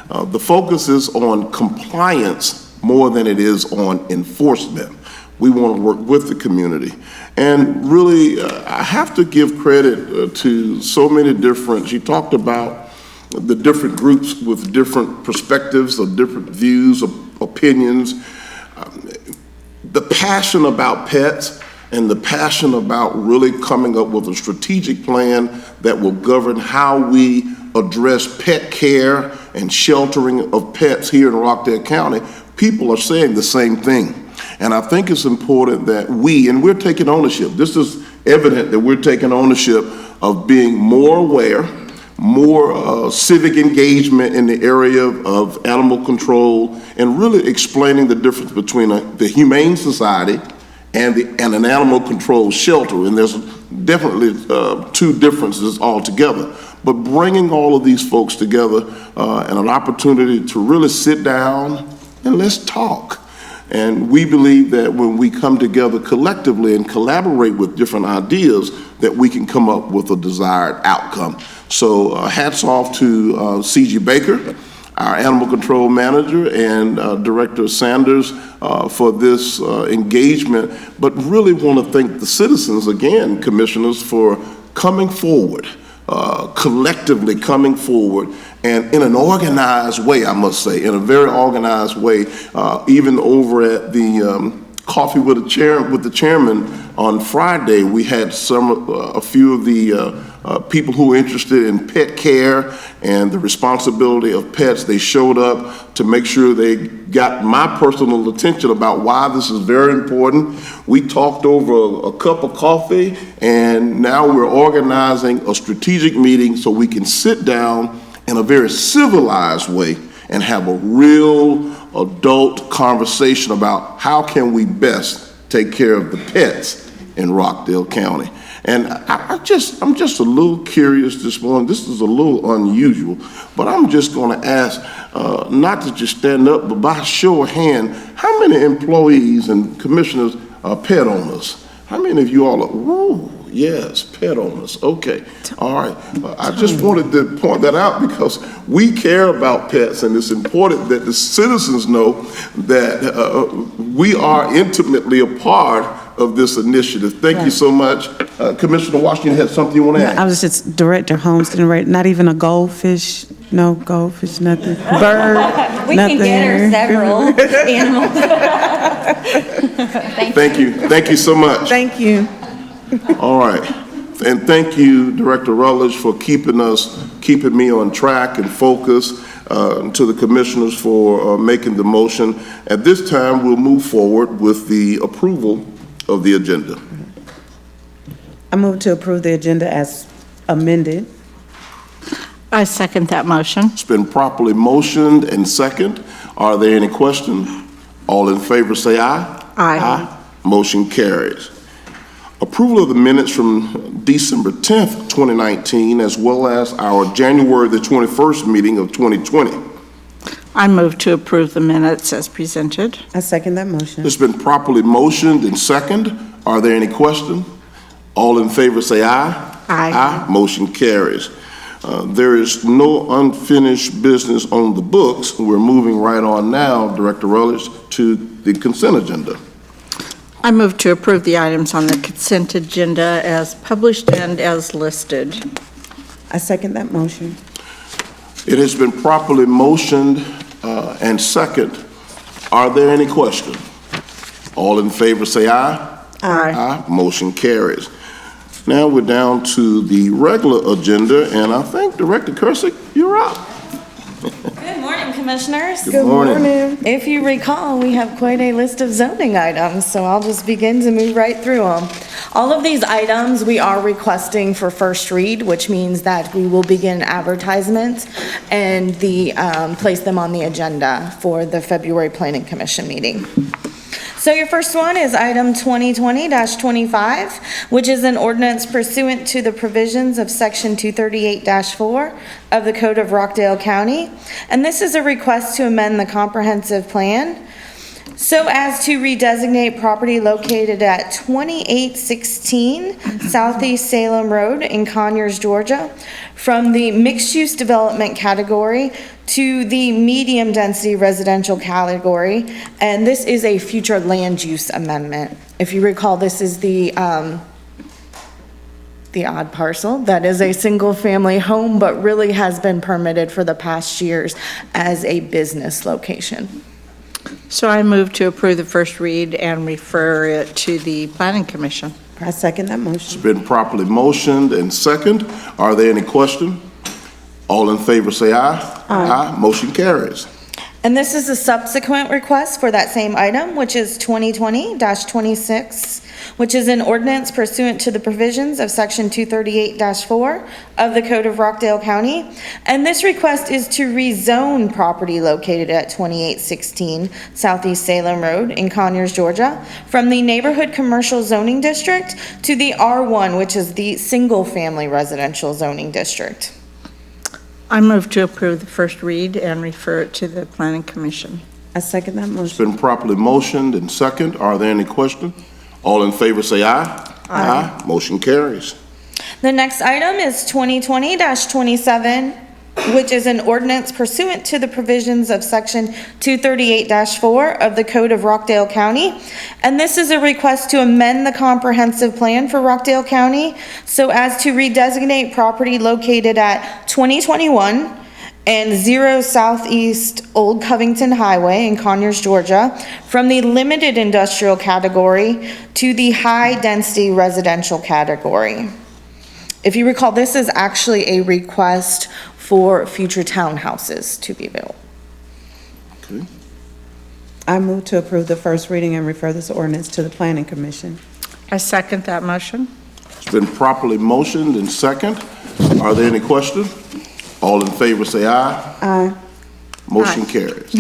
The focus is on compliance more than it is on enforcement. We want to work with the community. And really, I have to give credit to so many different, she talked about the different groups with different perspectives or different views or opinions. The passion about pets, and the passion about really coming up with a strategic plan that will govern how we address pet care and sheltering of pets here in Rockdale County, people are saying the same thing. And I think it's important that we're taking ownership. This is evident that we're taking ownership of being more aware, more civic engagement in the area of animal control, and really explaining the difference between the Humane Society and an animal control shelter. And there's definitely two differences altogether. But bringing all of these folks together and an opportunity to really sit down and let's talk. And we believe that when we come together collectively and collaborate with different ideas, that we can come up with a desired outcome. So hats off to C.G. Baker, our animal control manager, and Director Sanders for this engagement, but really want to thank the citizens again, commissioners, for coming forward, collectively coming forward, and in an organized way, I must say, in a very organized way, even over at the Coffee with the Chairman on Friday, we had a few of the people who are interested in pet care and the responsibility of pets. They showed up to make sure they got my personal attention about why this is very important. We talked over a cup of coffee, and now we're organizing a strategic meeting so we can sit down in a very civilized way and have a real adult conversation about how can we best take care of the pets in Rockdale County. And I'm just a little curious this morning. This is a little unusual, but I'm just going to ask, not to just stand up, but by show of hand, how many employees and commissioners are pet owners? How many of you all are, whoa, yes, pet owners, okay, all right. I just wanted to point that out because we care about pets, and it's important that the citizens know that we are intimately a part of this initiative. Thank you so much. Commissioner Washington, you had something you want to add? I was just Director Homestead, right? Not even a goldfish, no goldfish, nothing. Bird, We nothing. can get her several animals. Thank you. Thank you so much. Thank you. All right. And thank you, Director Rutledge, for keeping me on track and focused, to the commissioners for making the motion. At this time, we'll move forward with the approval of the agenda. I move to approve the agenda as amended. I second that motion. It's been properly motioned and second. Are there any questions? All in favor say aye. Aye. Motion carries. Approval of the minutes from December 10th, 2019, as well as our January the 21st meeting of 2020. I move to approve the minutes as presented. I second that motion. It's been properly motioned and second. Are there any questions? All in favor say aye. Aye. Aye. Motion carries. There is no unfinished business on the books. We're moving right on now, Director Rutledge, to the consent agenda. I move to approve the items on the consent agenda as published and as listed. I second that motion. It has been properly motioned and second. Are there any questions? All in favor say aye. Aye. Aye. Motion carries. Now we're down to the regular agenda, and I think Director Kursick, you're up. Good morning, Commissioners. Good morning. If you recall, we have quite a list of zoning items, so I'll just begin to move right through them. All of these items we are requesting for first read, which means that we will begin advertisements and place them on the agenda for the February Planning Commission meeting. So your first one is item 2020-25, which is an ordinance pursuant to the provisions of section 238-4 of the Code of Rockdale County. And this is a request to amend the comprehensive plan so as to redesignate property located at 2816 Southeast Salem Road in Conyers, Georgia, from the mixed-use development category to the medium-density residential category, and this is a future land use amendment. If you recall, this is the odd parcel that is a single-family home, but really has been permitted for the past years as a business location. So I move to approve the first read and refer it to the Planning Commission. I second that It's motion. been properly motioned and second. Are there any questions? All in favor say aye. Aye. Motion carries. And this is a subsequent request for that same item, which is 2020-26, which is an ordinance pursuant to the provisions of Section 238-4 of the Code of Rockdale County. And this request is to rezone property located at 2816 Southeast Salem Road in Conyers, Georgia, from the Neighborhood Commercial Zoning District to the R1, which is the Single Family Residential Zoning District. I move to approve the first read and refer it to the Planning Commission. I second that It's motion. been properly motioned and second. Are there any questions? All in favor say aye. Aye. Motion carries. The next item is 2020-27, which is an ordinance pursuant to the provisions of Section 238-4 of the Code of Rockdale County. And this is a request to amend the comprehensive plan for Rockdale County so as to redesignate property located at 2021 and 0 Southeast Old Covington Highway in Conyers, Georgia, from the limited industrial category to the high-density residential category. If you recall, this is actually a request for future townhouses to be built. Okay. I move to approve the first reading and refer this ordinance to the Planning Commission. I second that motion. It's been properly motioned and second. Are there any questions? All in favor say aye. Aye. Motion carries.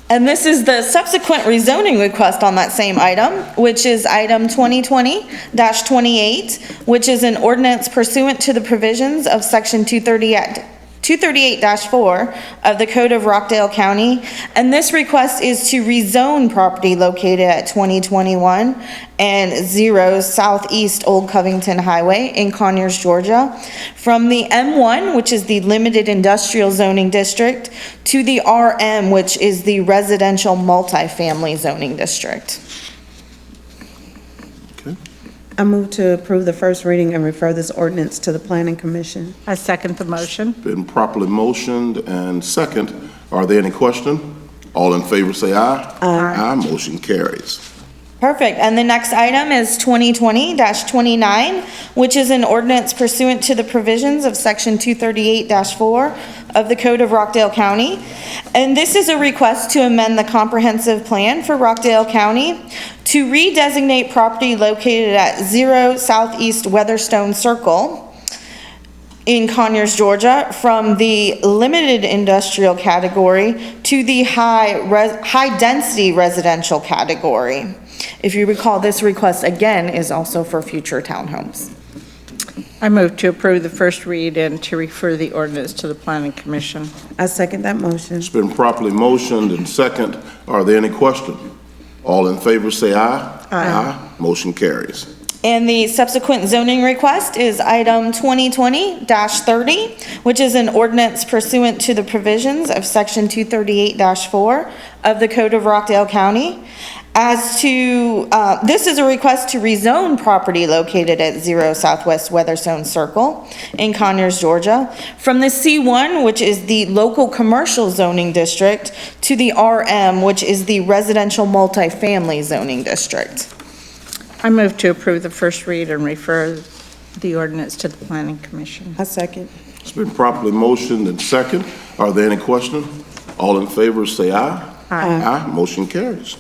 And this is the subsequent rezoning request on that same item, which is item 2020-28, which is an ordinance pursuant to the provisions of Section 238-4 of the Code of Rockdale County. And this request is to rezone property located at 2021 and 0 Southeast Old Covington Highway in Conyers, Georgia, from the M1, which is the Limited Industrial Zoning District, to the RM, which is the Residential Multifamily Zoning District. Okay. I move to approve the first reading and refer this ordinance to the Planning Commission. I second the motion. Been properly motioned and second. Are there any questions? All in favor say aye. Aye. Motion carries. Perfect. And the next item is 2020-29, which is an ordinance pursuant to the provisions of Section 238-4 of the Code of Rockdale County. And this is a request to amend the comprehensive plan for Rockdale County to redesignate property located at 0 Southeast Weatherstone Circle in Conyers, Georgia, from the limited industrial category to the high-density residential category. If you recall, this request again is also for future townhomes. I move to approve the first read and to refer the ordinance to the Planning Commission. I second that motion. It's been properly motioned and second. Are there any questions? All in favor say aye. Aye. Motion carries. And the subsequent zoning request is item 2020-30, which is an ordinance pursuant to the provisions of Section 238-4 of the Code of Rockdale County. As to, this is a request to rezone property located at 0 Southwest Weatherstone Circle in Conyers, Georgia, from the C1, which is the local commercial zoning district, to the RM, which is the residential multifamily zoning district. I move to approve the first read and refer the ordinance to the Planning Commission. I second. It's been properly motioned and second. Are there any questions? All in favor say aye. Aye. Motion carries.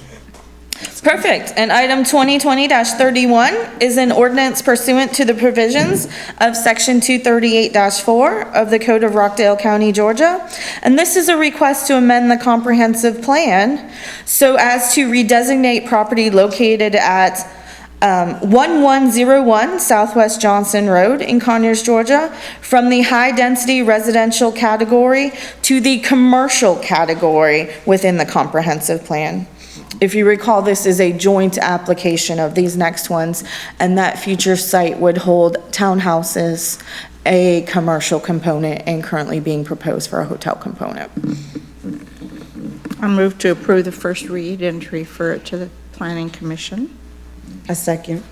Perfect. And item 2020-31 is an ordinance pursuant to the provisions of Section 238-4 of the Code of Rockdale County, Georgia. And this is a request to amend the comprehensive plan so as to redesignate property located at 1101 Southwest Johnson Road in Conyers, Georgia, from the high-density residential category to the commercial category within the comprehensive plan. If you recall, this is a joint application of these next ones, and that future site would hold townhouses, a commercial component, and currently being proposed for a hotel component. I move to approve the first read and to refer it to the Planning Commission. I second.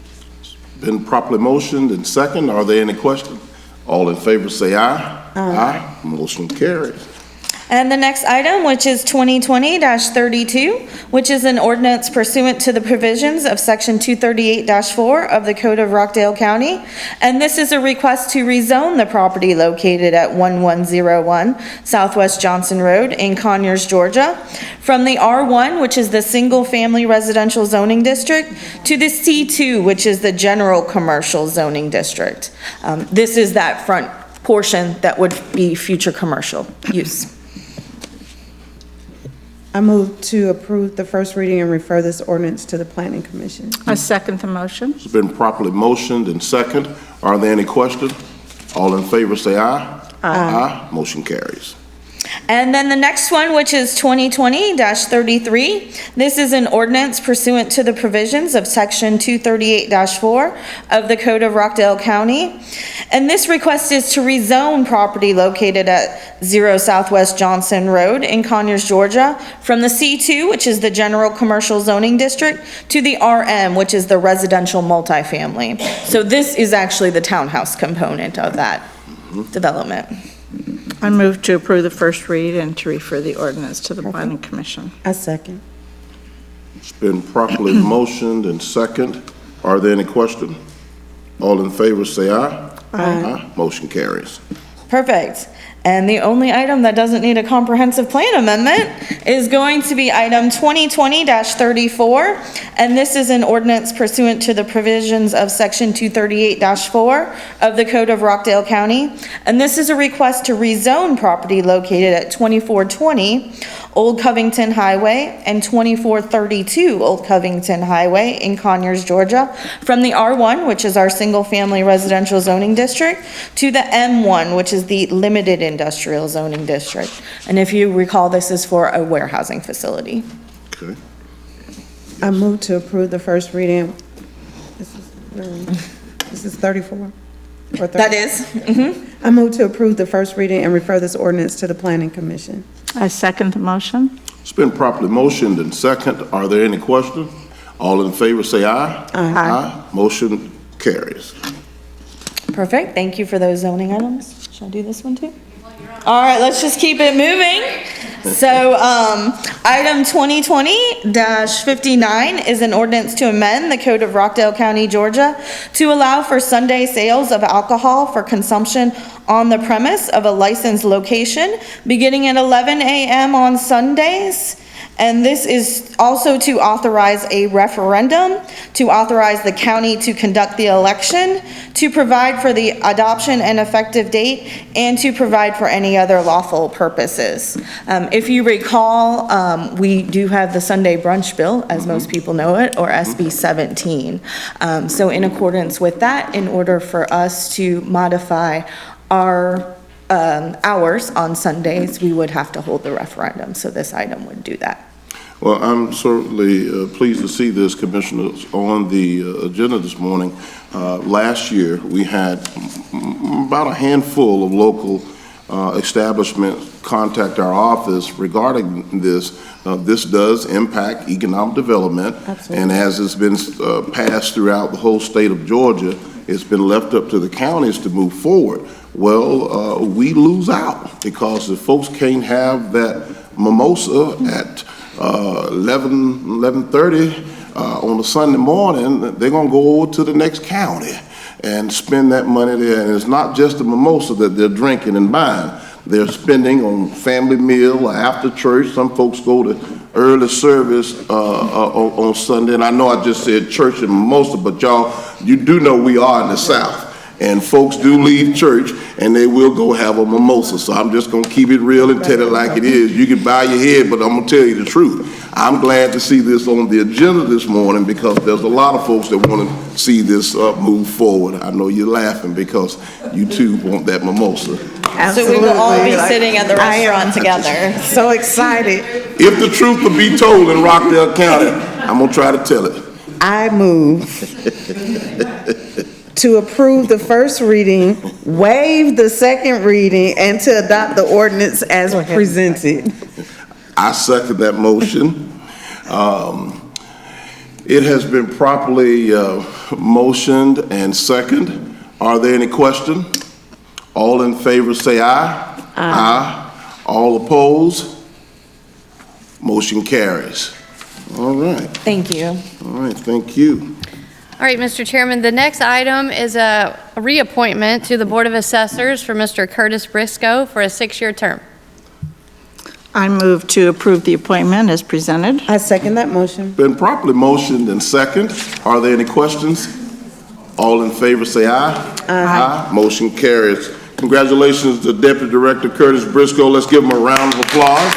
Been properly motioned and second. Are there any questions? All in favor say aye. Aye. Motion carries. And the next item, which is 2020-32, which is an ordinance pursuant to the provisions of Section 238-4 of the Code of Rockdale County. And this is a request to rezone the property located at 1101 Southwest Johnson Road in Conyers, Georgia, from the R1, which is the single-family residential zoning district, to the C2, which is the general commercial zoning district. This is that front portion that would be future commercial use. I move to approve the first reading and refer this ordinance to the Planning Commission. I second the motion. It's been properly motioned and second. Are there any questions? All in favor say aye. Aye. Motion carries. And then the next one, which is 2020-33, this is an ordinance pursuant to the provisions of Section 238-4 of the Code of Rockdale County. And this request is to rezone property located at 0 Southwest Johnson Road in Conyers, Georgia, from the C2, which is the general commercial zoning district, to the RM, which is the residential multifamily. So this is actually the townhouse component of that development. I move to approve the first read and to refer the ordinance to the Planning Commission. I second. It's been properly motioned and second. Are there any questions? All in favor say aye. Aye. Motion carries. Perfect. And the only item that doesn't need a comprehensive plan amendment is going to be item 2020-34. And this is an ordinance pursuant to the provisions of Section 238-4 of the Code of Rockdale County. And this is a request to rezone property located at 2420 Old Covington Highway and 2432 Old Covington Highway in Conyers, Georgia, from the R1, which is our single-family residential zoning district, to the M1, which is the limited industrial zoning district. And if you recall, this is for a warehousing facility. Okay. I move to approve the first reading. This is 34? Or 30? That is. I move to approve the first reading and refer this ordinance to the Planning Commission. I second the motion. It's been properly motioned and second. Are there any questions? All in favor say aye. Aye. Motion carries. Perfect. Thank you for those zoning items. Shall I do this one too? All right, let's just keep it moving. So, item 2020-59 is an ordinance to amend the Code of Rockdale County, Georgia, to allow for Sunday sales of alcohol for consumption on the premise of a licensed location, beginning at 11 a.m. on Sundays. And this is also to authorize a referendum, to authorize the county to conduct the election, to provide for the adoption and effective date, and to provide for any other lawful purposes. If you recall, we do have the Sunday brunch bill, as most people know it, or SB 17. So in accordance with that, in order for us to modify our hours on Sundays, we would have to hold the referendum, so this item would do that. Well, I'm certainly pleased to see this, Commissioners, on the agenda this morning. Last year, we had about a handful of local establishments contact our office regarding this. This does impact economic development. Absolutely. And as it's been passed throughout the whole state of Georgia, it's been left up to the counties to move forward. Well, we lose out because if folks can't have that mimosa at 11:30 on a Sunday morning, they're going to go over to the next county and spend that money there. And it's not just the mimosa that they're drinking and buying. They're spending on family meal or after church. Some folks go to early service on Sunday. And I know I just said church and mimosa, but y'all, you do know we are in the South. And folks do leave church and they will go have a mimosa. So I'm just gonna keep it real and tell it like it is. You can bow your head, but I'm gonna tell you the truth. I'm glad to see this on the agenda this morning because there's a lot of folks that want to see this move forward. I know you're laughing because you too want that mimosa. So we will all be sitting at the restaurant together. So excited. If the truth could be told in Rockdale County, I'm gonna try to tell it. I move to approve the first reading, waive the second reading, and to adopt the ordinance as presented. I second that motion. It has been properly motioned and second. Are there any questions? All in favor say aye. Aye. All opposed? Motion carries. All right. Thank you. All right, thank you. All right, Mr. Chairman, the next item is a reappointment to the Board of Assessors for Mr. Curtis Briscoe for a 6-year term. I move to approve the appointment as presented. I second that motion. Been properly motioned and second. Are there any questions? All in favor say aye. Aye. Motion carries. Congratulations to Deputy Director Curtis Briscoe. Let's give him a round of applause.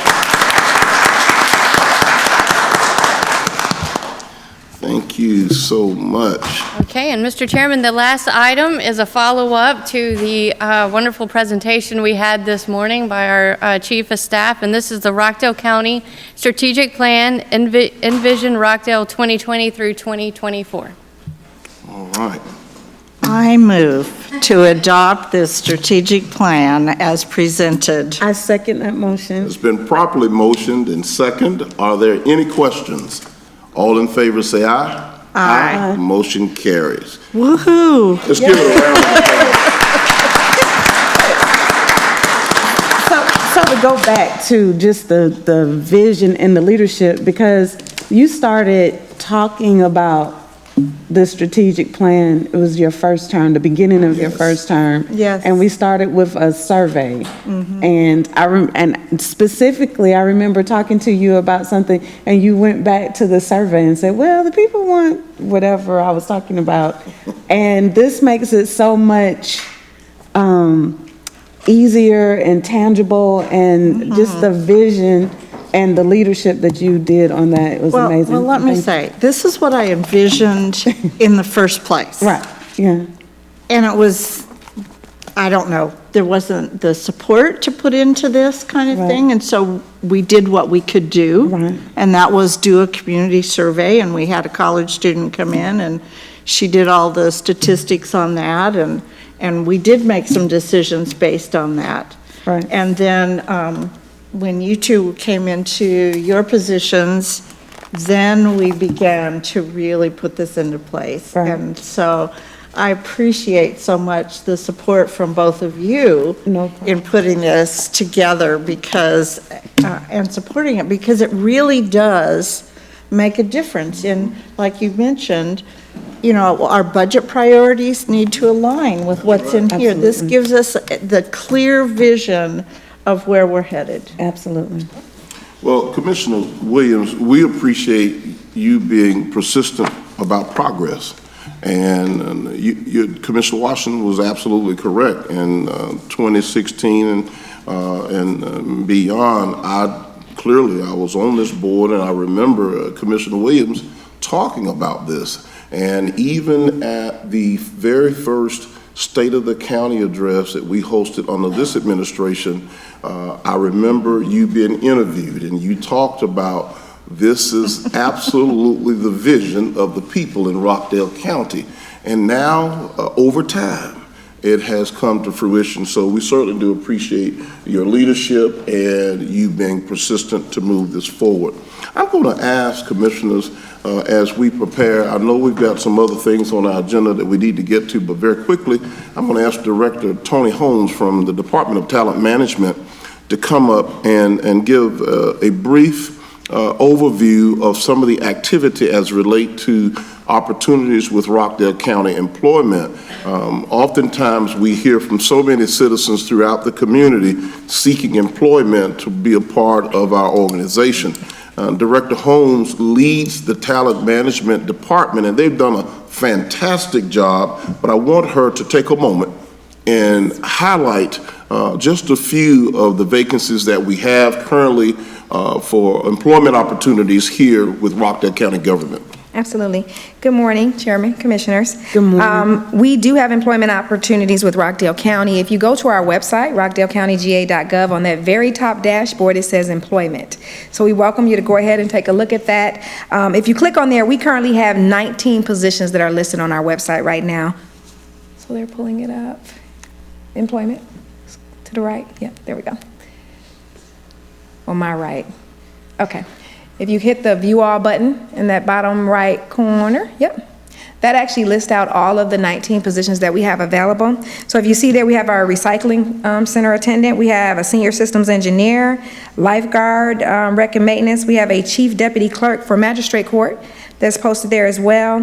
Thank you so much. Okay, and Mr. Chairman, the last item is a follow-up to the wonderful presentation we had this morning by our Chief of Staff, and this is the Rockdale County Strategic Plan, Envision Rockdale 2020 through 2024. All right. I move to adopt this strategic plan as presented. I second that motion. It's been properly motioned and second. Are there any questions? All in favor say aye. Aye. Motion carries. Woohoo! Let's give it a round of applause. So to go back to just the vision and the leadership, because you started talking about the strategic plan, it was your first term, the beginning of your first term. Yes. And we started with a survey. And and specifically, I remember talking to you about something, and you went back to the survey and said, well, the people want whatever I was talking about. And this makes it so much easier and tangible, and just the vision and the leadership that you did on that, it was amazing. Well, let me say, this is what I envisioned in the first place. Right, yeah. And it was, I don't know, there wasn't the support to put into this kind of Right. thing, and so we did what we could do. Right. And that was do a community survey, and we had a college student come in, and she did all the statistics on that, and we did make some decisions based on that. Right. And then, when you two came into your positions, then we began to really put this into place. Right. And so I appreciate so much the support from both of you No problem. in putting this together because, and supporting it, because it really does make a difference. And like you mentioned, you know, our budget priorities need to align with what's in here. This Absolutely. gives us the clear vision of where we're headed. Absolutely. Well, Commissioner Williams, we appreciate you being persistent about progress. And Commissioner Washington was absolutely correct. In 2016 and beyond, I was on this board, and I remember Commissioner Williams talking about this. And even at the very first State of the County address that we hosted under this administration, I remember you being interviewed, and you talked about this is absolutely the vision of the people in Rockdale County. And now, over time, it has come to fruition. So we certainly do appreciate your leadership and you being persistent to move this forward. I'm going to ask commissioners as we prepare. I know we've got some other things on our agenda that we need to get to, but very quickly, I'm going to ask Director Tony Holmes from the Department of Talent Management to come up and give a brief overview of some of the activity as relate to opportunities with Rockdale County employment. Oftentimes we hear from so many citizens throughout the community seeking employment to be a part of our organization. Director Holmes leads the Talent Management Department, and they've done a fantastic job, but I want her to take a moment and highlight just a few of the vacancies that we have currently for employment opportunities here with Rockdale County government. Absolutely. Good morning, Chairman, Commissioners. Good morning. We do have employment opportunities with Rockdale County. If you go to our website, rockdalecountyga.gov, on that very top dashboard, it says employment. So we welcome you to go ahead and take a look at that. If you click on there, we currently have 19 positions that are listed on our website right now. So they're pulling it up. Employment, to the right. Yep, there we go. On my right. Okay. If you hit the View All button in that bottom right corner, yep, That actually lists out all of the 19 positions that we have available. So if you see there, we have our recycling center attendant, we have a senior systems engineer, lifeguard, rec and maintenance, we have a chief deputy clerk for magistrate court that's posted there as well,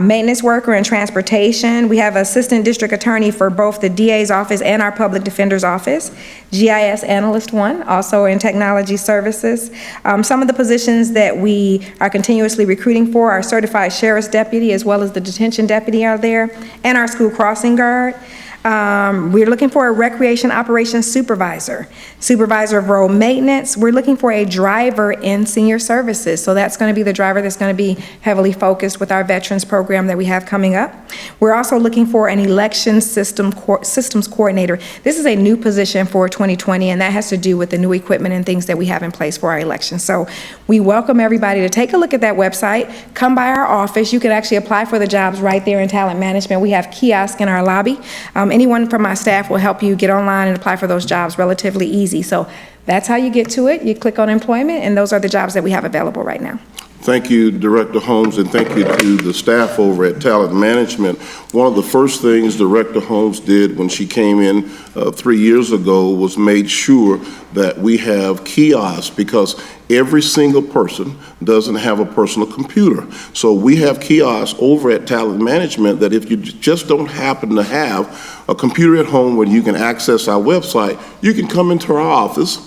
maintenance worker and transportation. We have assistant district attorney for both the DA's office and our public defender's office, GIS analyst 1, also in technology services. Some of the positions that we are continuously recruiting for are certified sheriff's deputy as well as the detention deputy are there, and our school crossing guard. We're looking for a recreation operations supervisor, supervisor of road maintenance. We're looking for a driver in senior services. So that's going to be the driver that's going to be heavily focused with our veterans program that we have coming up. We're also looking for an election systems coordinator. This is a new position for 2020, and that has to do with the new equipment and things that we have in place for our elections. So we welcome everybody to take a look at that website, come by our office. You can actually apply for the jobs right there in talent management. We have kiosks in our lobby. Anyone from my staff will help you get online and apply for those jobs relatively easy. So that's how you get to it. You click on employment, and those are the jobs that we have available right now. Thank you, Director Holmes, and thank you to the staff over at Talent Management. One of the first things Director Holmes did when she came in 3 years ago was made sure that we have kiosks, because every single person doesn't have a personal computer. So we have kiosks over at Talent Management that if you just don't happen to have a computer at home where you can access our website, you can come into our office,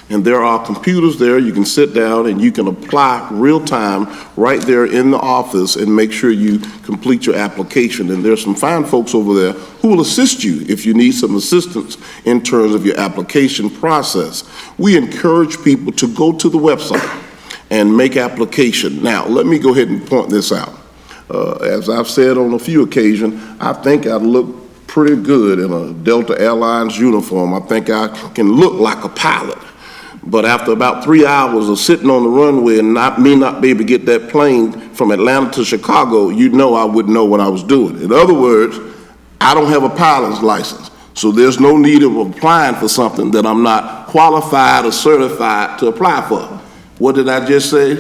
and there are computers there. You can sit down and you can apply real time right there in the office and make sure you complete your application. And there's some fine folks over there who will assist you if you need some assistance in terms of your application process. We encourage people to go to the website and make application. Now, let me go ahead and point this out. As I've said on a few occasions, I think I look pretty good in a Delta Airlines uniform. I think I can look like a pilot. But after about 3 hours of sitting on the runway and not be able to get that plane from Atlanta to Chicago, you know I wouldn't know what I was doing. In other words, I don't have a pilot's license. So there's no need of applying for something that I'm not qualified or certified to apply for. What did I just say?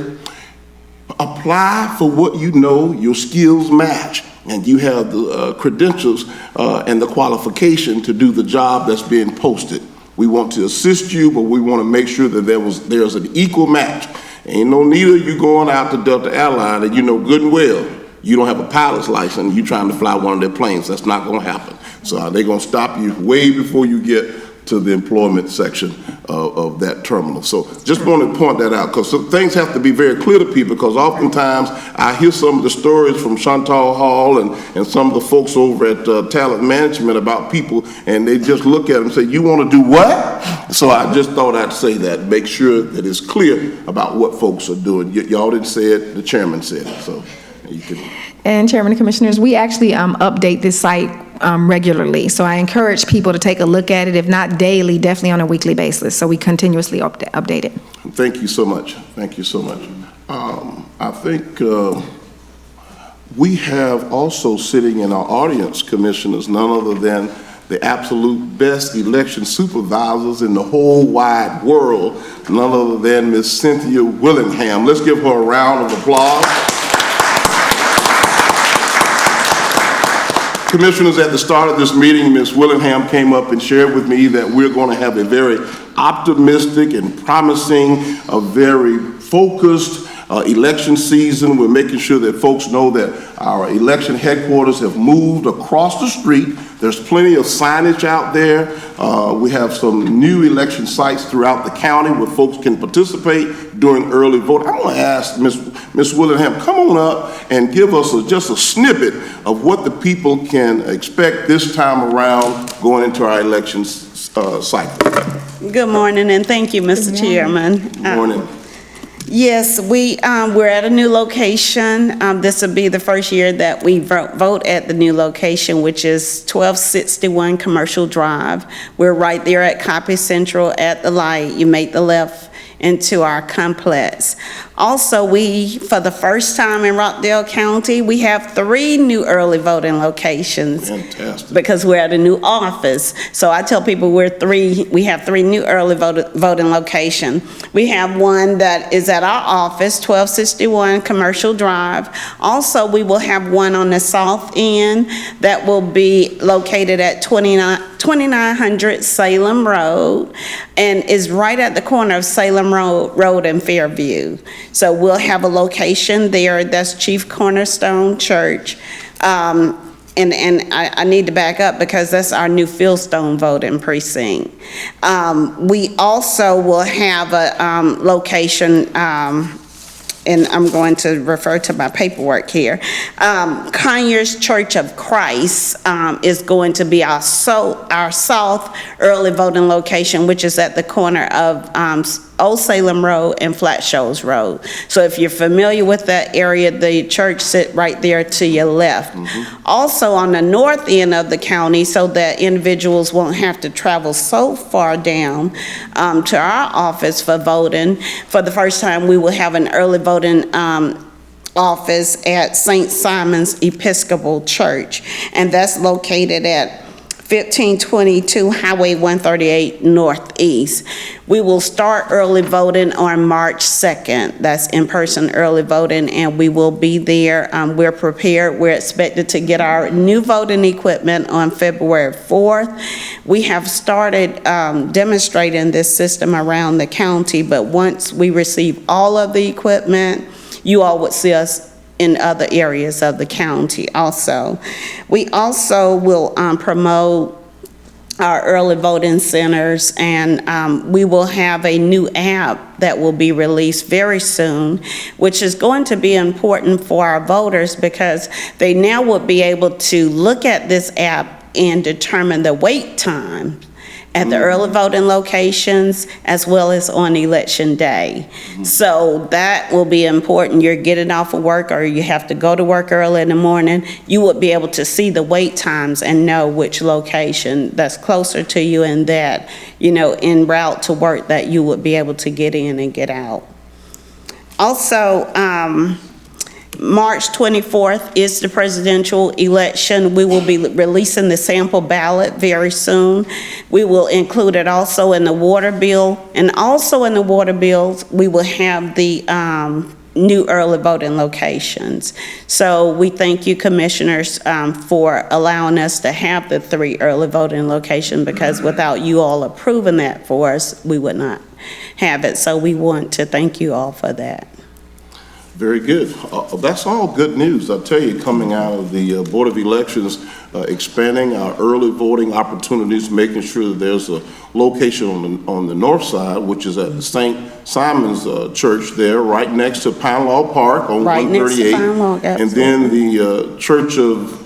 Apply for what you know your skills match, and you have the credentials and the qualification to do the job that's being posted. We want to assist you, but we want to make sure that there's an equal match. Ain't no need of you going out to Delta Airlines and you know good and well you don't have a pilot's license and you trying to fly one of their planes. That's not going to happen. So they're going to stop you way before you get to the employment section of that terminal. So just wanted to point that out, because things have to be very clear to people, because oftentimes I hear some of the stories from Chantal Hall and some of the folks over at Talent Management about people, and they just look at them and say, you want to do what? So I just thought I'd say that, make sure that it's clear about what folks are doing. Y'all didn't say it, the chairman said it, so you can. And Chairman and Commissioners, we actually update this site regularly. So I encourage people to take a look at it, if not daily, definitely on a weekly basis. So we continuously update it. Thank you so much. Thank you so much. I think we have also sitting in our audience, Commissioners, none other than the absolute best election supervisors in the whole wide world, none other than Ms. Cynthia Willingham. Let's give her a round of applause. Commissioners, at the start of this meeting, Ms. Willingham came up and shared with me that we're going to have a very optimistic and promising, a very focused election season. We're making sure that folks know that our election headquarters have moved across the street. There's plenty of signage out there. We have some new election sites throughout the county where folks can participate during early vote. I want to ask Ms. Willingham, come on up and give us just a snippet of what the people can expect this time around going into our election cycle. Good morning, and thank you, Mr. Chairman. Good morning. Yes, we're at a new location. This will be the first year that we vote at the new location, which is 1261 Commercial Drive. We're right there at Copy Central at the light. You make the left into our complex. Also, for the first time in Rockdale County, we have 3 new early voting locations. Fantastic. Because we're at a new office. So I tell people we have 3 new early voting locations. We have one that is at our office, 1261 Commercial Drive. Also, we will have one on the south end that will be located at 2900 Salem Road, and is right at the corner of Salem Road and Fairview. So we'll have a location there. That's Chief Cornerstone Church. And I need to back up because that's our new Fieldstone voting precinct. We also will have a location, and I'm going to refer to my paperwork here. Conyers Church of Christ is going to be our south early voting location, which is at the corner of Old Salem Road and Flat Shoals Road. So if you're familiar with that area, the church sits right there to your left. Also on the north end of the county, so that individuals won't have to travel so far down to our office for voting. For the first time, we will have an early voting office at St. Simon's Episcopal Church, and that's located at 1522 Highway 138 Northeast. We will start early voting on March 2nd. That's in-person early voting, and we will be there. We're prepared. We're expected to get our new voting equipment on February 4th. We have started demonstrating this system around the county, but once we receive all of the equipment, you all would see us in other areas of the county also. We also will promote our early voting centers, and we will have a new app that will be released very soon, which is going to be important for our voters because they now will be able to look at this app and determine the wait time at the early voting locations as well as on election day. So that will be important. You're getting off of work or you have to go to work early in the morning, you would be able to see the wait times and know which location that's closer to you and that, en route to work that you would be able to get in and get out. Also, March 24th is the presidential election. We will be releasing the sample ballot very soon. We will include it also in the water bill. And also in the water bills, we will have the new early voting locations. So we thank you, commissioners, for allowing us to have the 3 early voting locations, because without you all approving that for us, we would not have it. So we want to thank you all for that. Very good. That's all good news. I'll tell you, coming out of the Board of Elections, expanding our early voting opportunities, making sure that there's a location on the north side, which is at the St. Simon's Church there, right next to Pine Law Park on 138. And then the Church of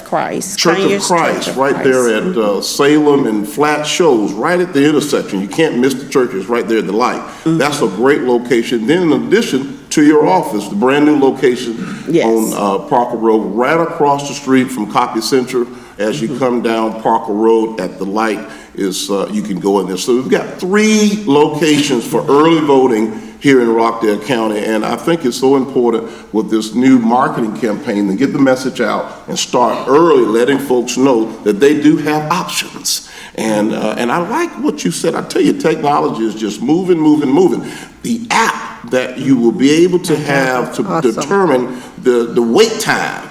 Christ. Church of Christ, right there at Salem and Flat Shoals, right at the intersection. You can't miss the church. It's right there at the light. That's a great location. Then in addition to your office, the brand new location on Parker Road, right across the street from Copy Center. As you come down Parker Road at the light is you can go in there. So we've got 3 locations for early voting here in Rockdale County, and I think it's so important with this new marketing campaign to get the message out and start early, letting folks know that they do have options. And I like what you said. I tell you, technology is just moving. The app that you will be able to have to determine the wait time.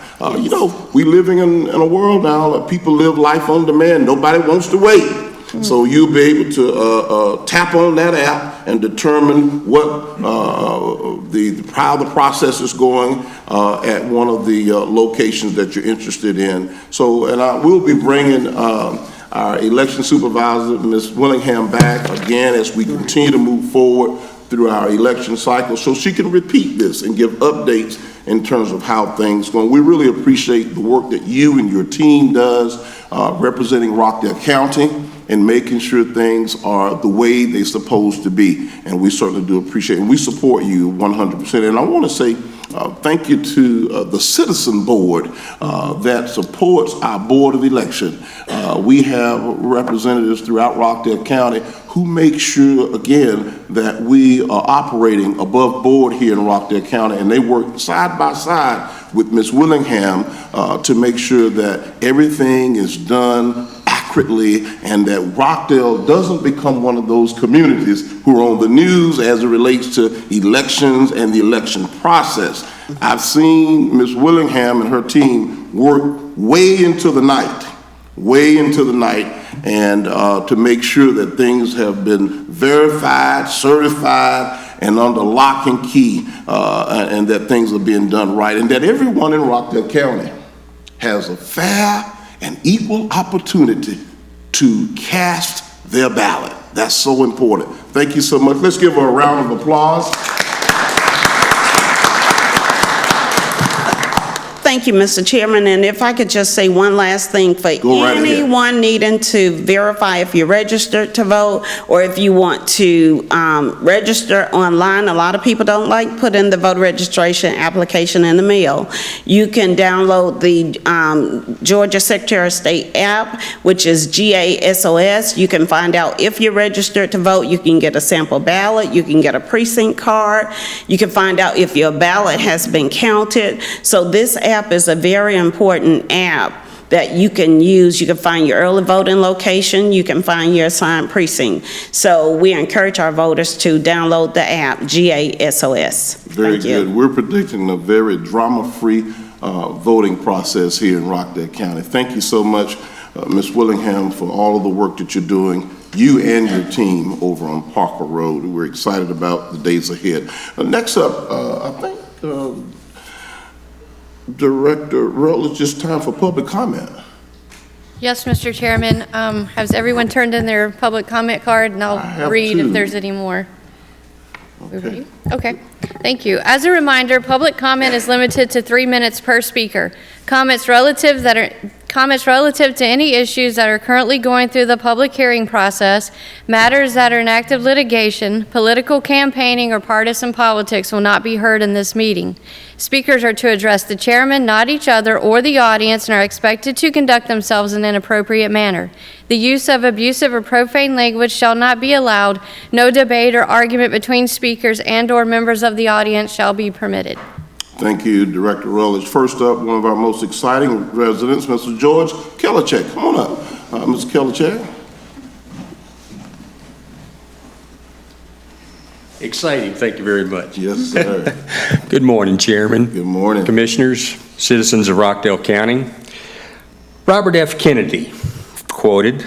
We living in a world now that people live life on demand. Nobody wants to wait. So you'll be able to tap on that app and determine what how the process is going at one of the locations that you're interested in. So, and we'll be bringing our election supervisor, Ms. Willingham, back again as we continue to move forward through our election cycle, so she can repeat this and give updates in terms of how things go. We really appreciate the work that you and your team does representing Rockdale County and making sure things are the way they're supposed to be. And we certainly do appreciate it. And we support you 100%. And I want to say Thank you to the Citizen Board that supports our Board of Election. We have representatives throughout Rockdale County who make sure, again, that we are operating above board here in Rockdale County, and they work side by side with Ms. Willingham to make sure that everything is done accurately and that Rockdale doesn't become one of those communities who are on the news as it relates to elections and the election process. I've seen Ms. Willingham and her team work way into the night, and to make sure that things have been verified, certified, and under lock and key, and that things are being done right, and that everyone in Rockdale County has a fair and equal opportunity to cast their ballot. That's so important. Thank you so much. Let's give her a round of applause. Thank you, Mr. Chairman, and if I could just say one last thing for anyone needing to verify if you're registered to vote or if you want to register online. A lot of people don't like putting the voter registration application in the mail. You can download the Georgia Secretary of State app, which is GASOS. You can find out if you're registered to vote. You can get a sample ballot. You can get a precinct card. You can find out if your ballot has been counted. So this app is a very important app that you can use. You can find your early voting location. You can find your assigned precinct. So we encourage our voters to download the app, GASOS. Very good. We're predicting a very drama-free voting process here in Rockdale County. Thank you so much, Ms. Willingham, for all of the work that you're doing, you and your team over on Parker Road. We're excited about the days ahead. Next up, I think Director Roll, it's just time for public comment. Yes, Mr. Chairman. Has everyone turned in their public comment card? And I'll read if there's any more. Okay. Okay. Thank you. As a reminder, public comment is limited to 3 minutes per speaker. Comments relative to any issues that are currently going through the public hearing process, matters that are in active litigation, political campaigning, or partisan politics will not be heard in this meeting. Speakers are to address the chairman, not each other or the audience, and are expected to conduct themselves in an appropriate manner. The use of abusive or profane language shall not be allowed. No debate or argument between speakers and/or members of the audience shall be permitted. Thank you, Director Rutledge. First up, one of our most exciting residents, Mr. George Kellicek. Come on up, Mr. Kellicek. Exciting, thank you very much. Yes, sir. Good morning, Chairman. Good morning. Commissioners, citizens of Rockdale County. Robert F. Kennedy quoted,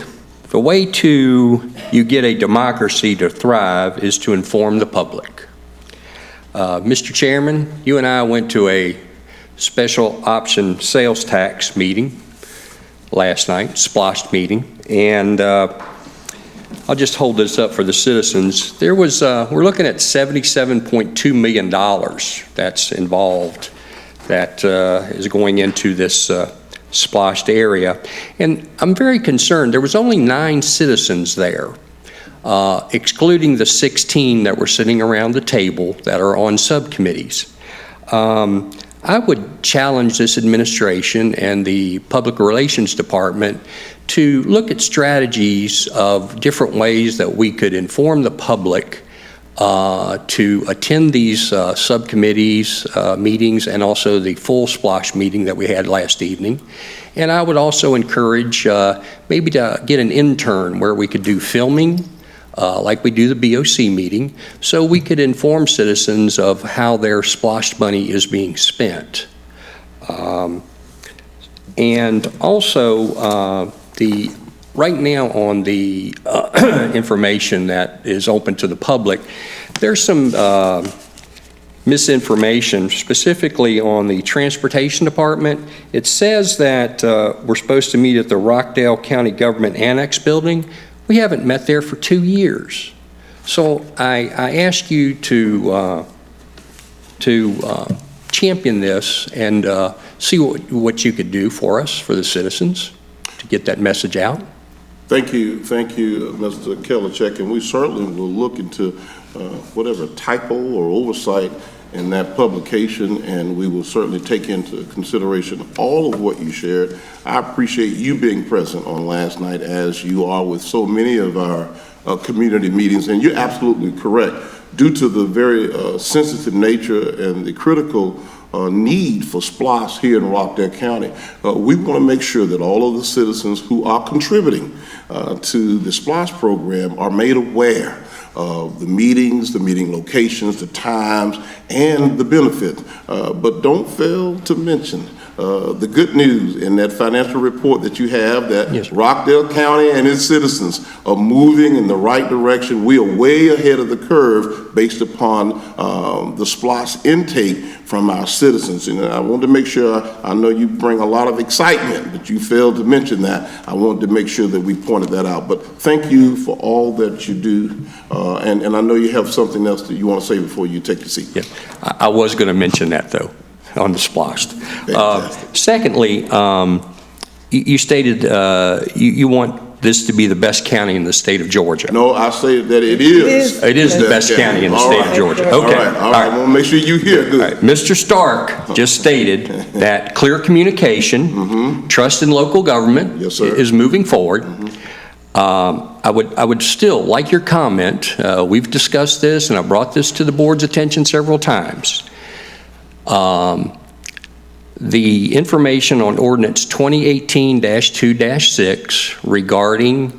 "The way you get a democracy to thrive is to inform the public." Mr. Chairman, you and I went to a special option sales tax meeting last night, SPLOST meeting, and I'll just hold this up for the citizens. There was, we're looking at $77.2 million that's involved, that is going into this SPLOST area. And I'm very concerned, there was only 9 citizens there, excluding the 16 that were sitting around the table that are on subcommittees. I would challenge this administration and the Public Relations Department to look at strategies of different ways that we could inform the public to attend these subcommittees meetings and also the full SPLOST meeting that we had last evening. And I would also encourage maybe to get an intern where we could do filming like we do the BOC meeting, so we could inform citizens of how their SPLOST money is being spent. And also, right now on the information that is open to the public, there's some misinformation, specifically on the Transportation Department. It says that we're supposed to meet at the Rockdale County Government Annex Building. We haven't met there for 2 years. So I ask you to champion this and see what you could do for us, for the citizens, to get that message out. Thank you, Mr. Kellicek, and we certainly will look into whatever typo or oversight in that publication, and we will certainly take into consideration all of what you shared. I appreciate you being present on last night, as you are with so many of our community meetings, and you're absolutely correct. Due to the very sensitive nature and the critical need for SPLOST here in Rockdale County, we want to make sure that all of the citizens who are contributing to the SPLOST program are made aware of the meetings, the meeting locations, the times, and the benefit. But don't fail to mention the good news in that financial report that you have, that yes, Rockdale County and its citizens are moving in the right direction. We are way ahead of the curve based upon the SPLOST intake from our citizens. And I wanted to make sure, I know you bring a lot of excitement, but you failed to mention that. I wanted to make sure that we pointed that out. But thank you for all that you do. And I know you have something else that you want to say before you take your seat. Yeah, I was going to mention that, though, on the SPLOST. Secondly, you stated you want this to be the best county in the state of Georgia. No, I say that it is. It is the best county in the state of Georgia. Okay. All right. I want to make sure you hear good. Right. Mr. Stark just stated that clear communication, trust in local government is moving forward. I would still like your comment. We've discussed this, and I brought this to the board's attention several times. The information on ordinance 2018-2-6 regarding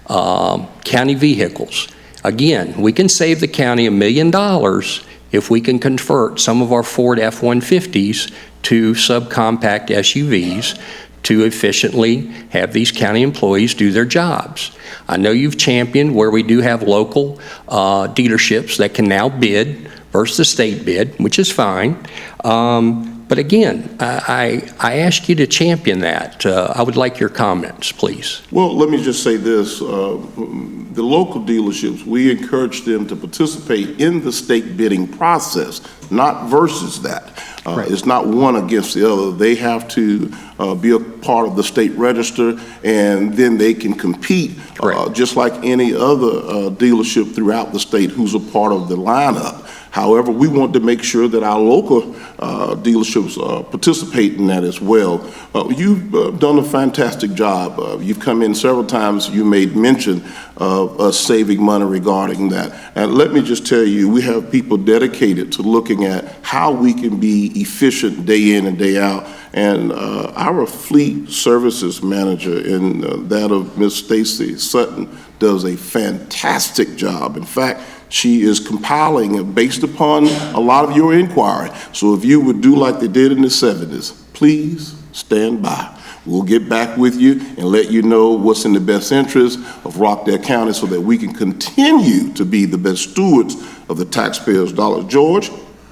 county vehicles. Again, we can save the county $1 million if we can convert some of our Ford F-150s to subcompact SUVs to efficiently have these county employees do their jobs. I know you've championed where we do have local dealerships that can now bid versus the state bid, which is fine. But again, I ask you to champion that. I would like your comments, please. Well, let me just say this. The local dealerships, we encourage them to participate in the state bidding process, not versus that. It's not one against the other. They have to be a part of the state register, and then they can compete just like any other dealership throughout the state who's a part of the lineup. However, we want to make sure that our local dealerships participate in that as well. You've done a fantastic job. You've come in several times. You made mention of us saving money regarding that. And let me just tell you, we have people dedicated to looking at how we can be efficient day in and day out. And our fleet services manager, in that of Ms. Stacy Sutton, does a fantastic job. In fact, she is compiling based upon a lot of your inquiry. So if you would do like they did in the 70s, please stand by. We'll get back with you and let you know what's in the best interest of Rockdale County so that we can continue to be the best stewards of the taxpayers' dollars. George,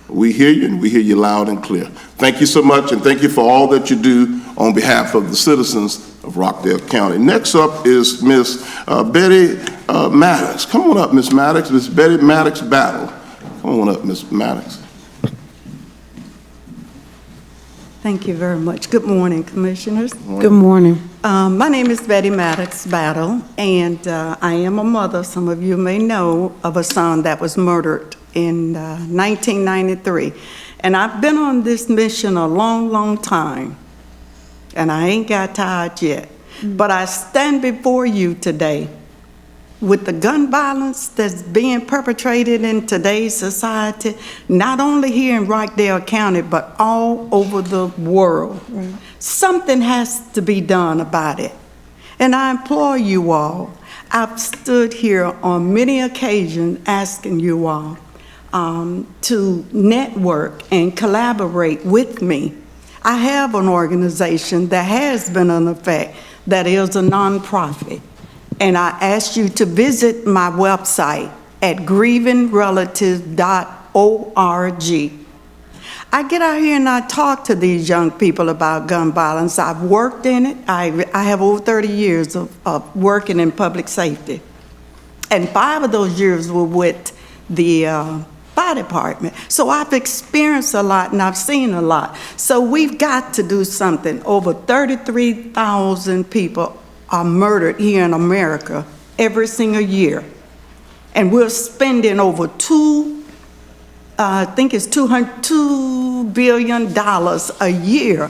we hear you, and we hear you loud and clear. Thank you so much, and thank you for all that you do on behalf of the citizens of Rockdale County. Next up is Miss Betty Maddox. Come on up, Miss Maddox. Miss Betty Maddox Battle. Come on up, Miss Maddox. Thank you very much. Good morning, Commissioners. Good morning. My name is Betty Maddox Battle, and I am a mother, some of you may know, of a son that was murdered in 1993. And I've been on this mission a long, long time, and I ain't got tired yet. But I stand before you today with the gun violence that's being perpetrated in today's society, not only here in Rockdale County, but all over the world. Right. Something has to be done about it. And I implore you all, I've stood here on many occasions asking you all to network and collaborate with me. I have an organization that has been in effect that is a nonprofit. And I ask you to visit my website at grievingrelatives.org. I get out here and I talk to these young people about gun violence. I've worked in it. I have over 30 years of working in public safety. And 5 of those years were with the fire department. So I've experienced a lot and I've seen a lot. So we've got to do something. Over 33,000 people are murdered here in America every single year. And we're spending over $2 I think it's $2 billion a year.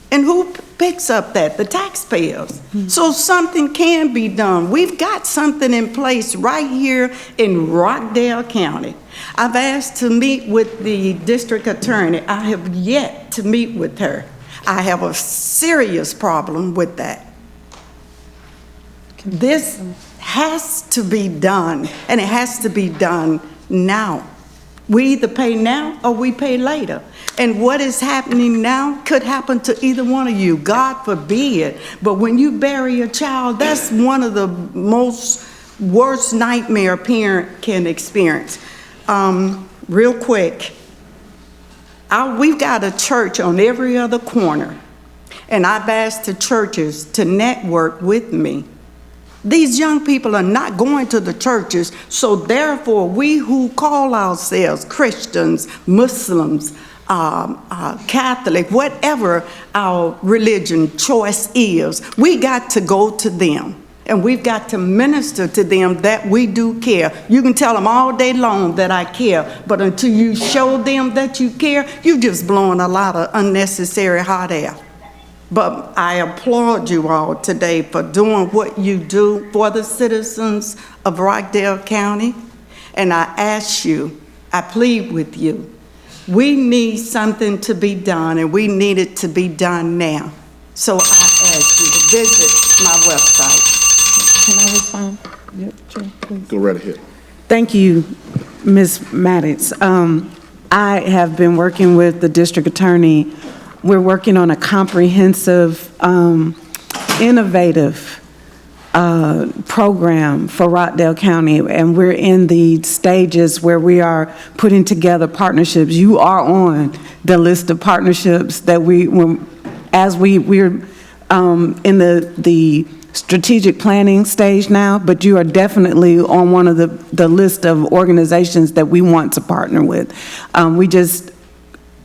And who picks up that? The taxpayers. So something can be done. We've got something in place right here in Rockdale County. I've asked to meet with the district attorney. I have yet to meet with her. I have a serious problem with that. This has to be done, and it has to be done now. We either pay now or we pay later. And what is happening now could happen to either one of you, God forbid. But when you bury a child, that's one of the most worst nightmare a parent can experience. Real quick, we've got a church on every other corner, and I've asked the churches to network with me. These young people are not going to the churches, so therefore we who call ourselves Christians, Muslims, Catholic, whatever our religion choice is, we got to go to them. And we've got to minister to them that we do care. You can tell them all day long that I care, but until you show them that you care, you're just blowing a lot of unnecessary hot air. But I applaud you all today for doing what you do for the citizens of Rockdale County. And I ask you, I plead with you, we need something to be done, and we need it to be done now. So I ask you to visit my website. Can I respond? Yep, Chair, please. Go right ahead. Thank you, Ms. Maddox. I have been working with the district attorney. We're working on a comprehensive, innovative program for Rockdale County, and we're in the stages where we are putting together partnerships. You are on the list of partnerships that we're in the strategic planning stage now, but you are definitely on one of the list of organizations that we want to partner with. We just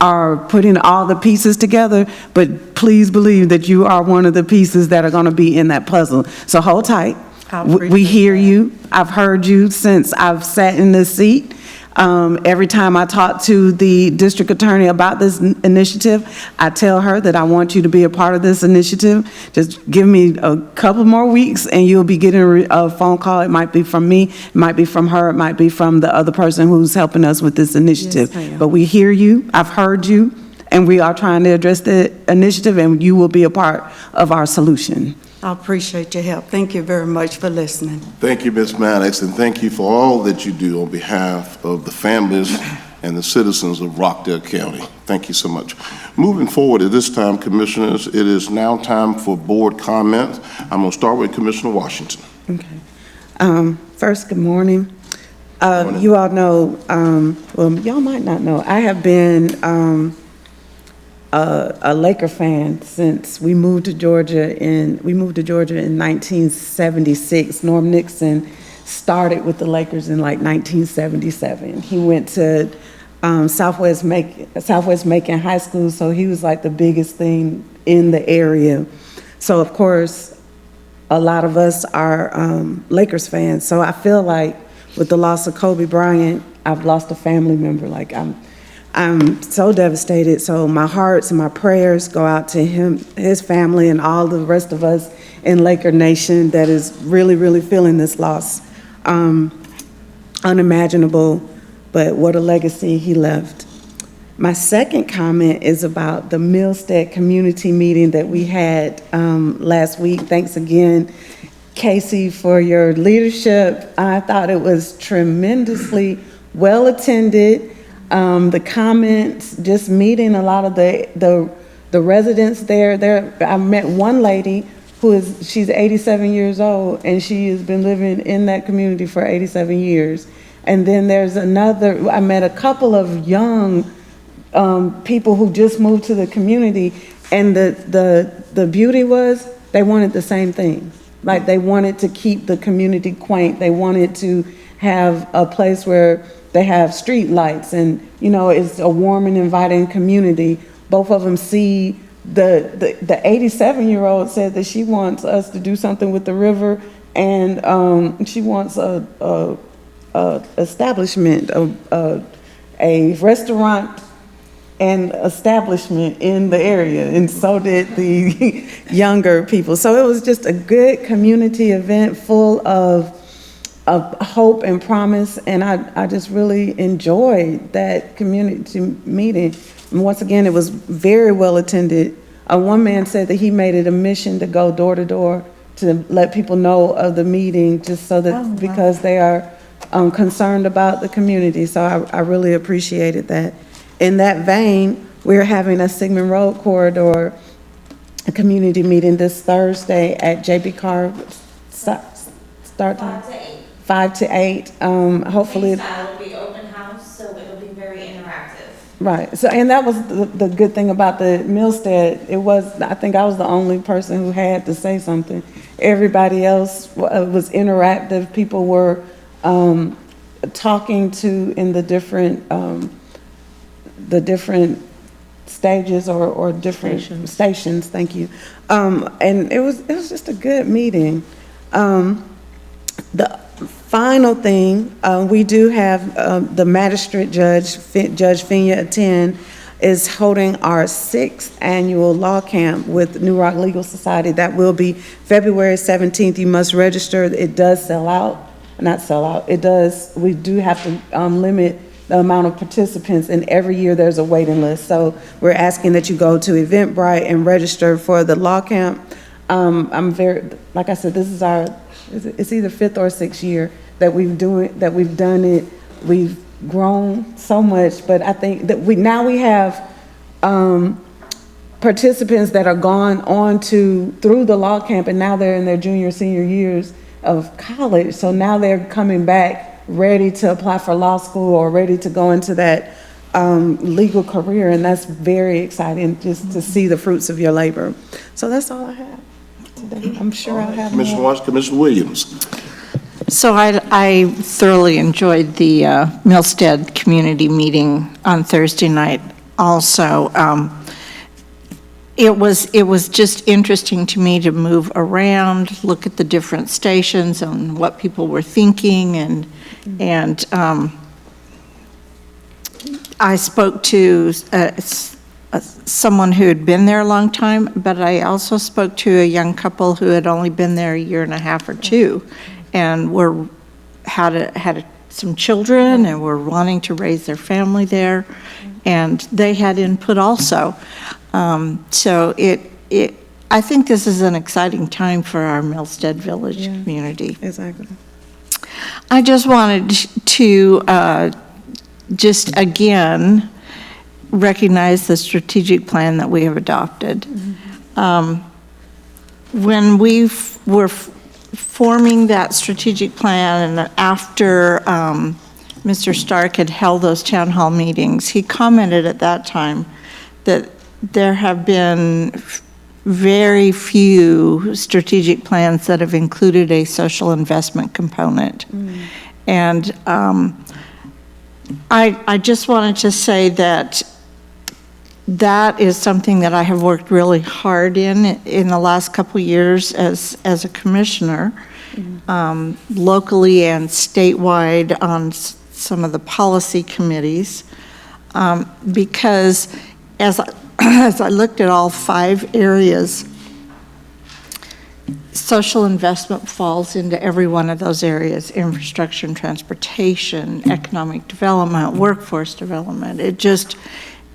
are putting all the pieces together, but please believe that you are one of the pieces that are going to be in that puzzle. So hold tight. We hear you. I've heard you since I've sat in this seat. Every time I talk to the district attorney about this initiative, I tell her that I want you to be a part of this initiative. Just give me a couple more weeks and you'll be getting a phone call. It might be from me, it might be from her, it might be from the other person who's helping us with this initiative. Yes, but we hear you, I've heard you, and we are trying to address the initiative, and you will be a part of our solution. I appreciate your help. Thank you very much for listening. Thank you, Ms. Maddox, and thank you for all that you do on behalf of the families and the citizens of Rockdale County. Thank you so much. Moving forward at this time, Commissioners, it is now time for board comments. I'm going to start with Commissioner Washington. Okay. First, good morning. You all know, well, y'all might not know, I have been a Laker fan since we moved to Georgia in 1976. Norm Nixon started with the Lakers in like 1977. He went to Southwest Macon High School, so he was like the biggest thing in the area. So of course, a lot of us are Lakers fans. So I feel like with the loss of Kobe Bryant, I've lost a family member. Like I'm so devastated. So my hearts and my prayers go out to him, his family, and all the rest of us in Laker Nation that is really, really feeling this loss. Unimaginable, but what a legacy he left. My second comment is about the Millstead community meeting that we had last week. Thanks again, Casey, for your leadership. I thought it was tremendously well attended. The comments, just meeting a lot of the residents there. I met one lady she's 87 years old, and she has been living in that community for 87 years. And then there's another, I met a couple of young people who just moved to the community, and the beauty was they wanted the same things. Like they wanted to keep the community quaint. They wanted to have a place where they have street lights, and it's a warm and inviting community. Both of them see the 87-year-old said that she wants us to do something with the river, and she wants a establishment, a restaurant and establishment in the area, and so did the younger people. So it was just a good community event full of hope and promise, and I just really enjoyed that community meeting. And once again, it was very well attended. One man said that he made it a mission to go door to door to let people know of the meeting, just so that, because they are concerned about the community. So I really appreciated that. In that vein, we're having a Sigmund Road Corridor, a community meeting this Thursday at JB Carr. Start time? 5 to 8. Hopefully. It'll be open house, so it'll be very interactive. Right. So, and that was the good thing about the Millstead. It was, I think I was the only person who had to say something. Everybody else was interactive. People were talking to in the different stages or different stations. Thank you. And it was just a good meeting. The final thing, we do have the magistrate judge, Judge Finya Attend, is holding our 6th annual law camp with New Rock Legal Society. That will be February 17th. You must register. It does sell out. Not sell out. It does. We do have to limit the amount of participants, and every year there's a waiting list. So we're asking that you go to Eventbrite and register for the law camp. I'm very, like I said, this is it's either 5th or 6th year that we've done it. We've grown so much, but I think that we have participants that are gone on through the law camp, and now they're in their junior, senior years of college. So now they're coming back ready to apply for law school or ready to go into that legal career, and that's very exciting just to see the fruits of your labor. So that's all I have today. I'm sure I'll have Commissioner more. Washington, Commissioner Williams. So I thoroughly enjoyed the Millstead community meeting on Thursday night also. It was just interesting to me to move around, look at the different stations and what people were thinking, and I spoke to someone who had been there a long time, but I also spoke to a young couple who had only been there a year and a half or 2, and had some children and were wanting to raise their family there, and they had input also. So I think this is an exciting time for our Millstead Village community. Exactly. I just wanted to just again recognize the strategic plan that we have adopted. When we were forming that strategic plan, and after Mr. Stark had held those town hall meetings, he commented at that time that there have been very few strategic plans that have included a social investment component. And I just wanted to say that that is something that I have worked really hard in the last couple of years as a commissioner, locally and statewide on some of the policy committees, because as I looked at all 5 areas, social investment falls into every one of those areas: infrastructure and transportation, economic development, workforce development.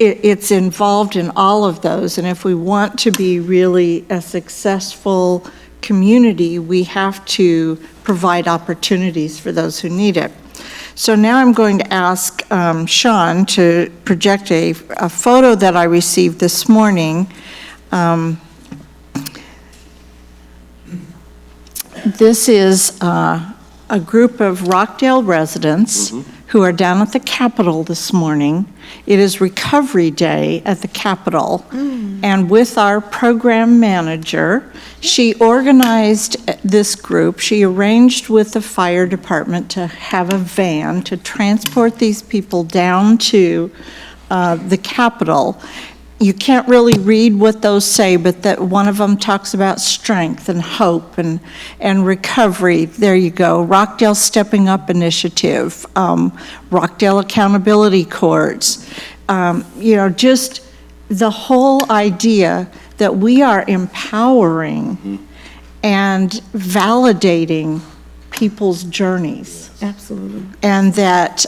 It's involved in all of those, and if we want to be really a successful community, we have to provide opportunities for those who need it. So now I'm going to ask Sean to project a photo that I received this morning. This is a group of Rockdale residents who are down at the Capitol this morning. It is Recovery Day at the Capitol, and with our program manager, she organized this group. She arranged with the fire department to have a van to transport these people down to the Capitol. you can't really read what those say, but that one of them talks about strength and hope and recovery. There you go. Rockdale Stepping Up Initiative, Rockdale Accountability Courts. Just the whole idea that we are empowering and validating people's journeys. Absolutely. And that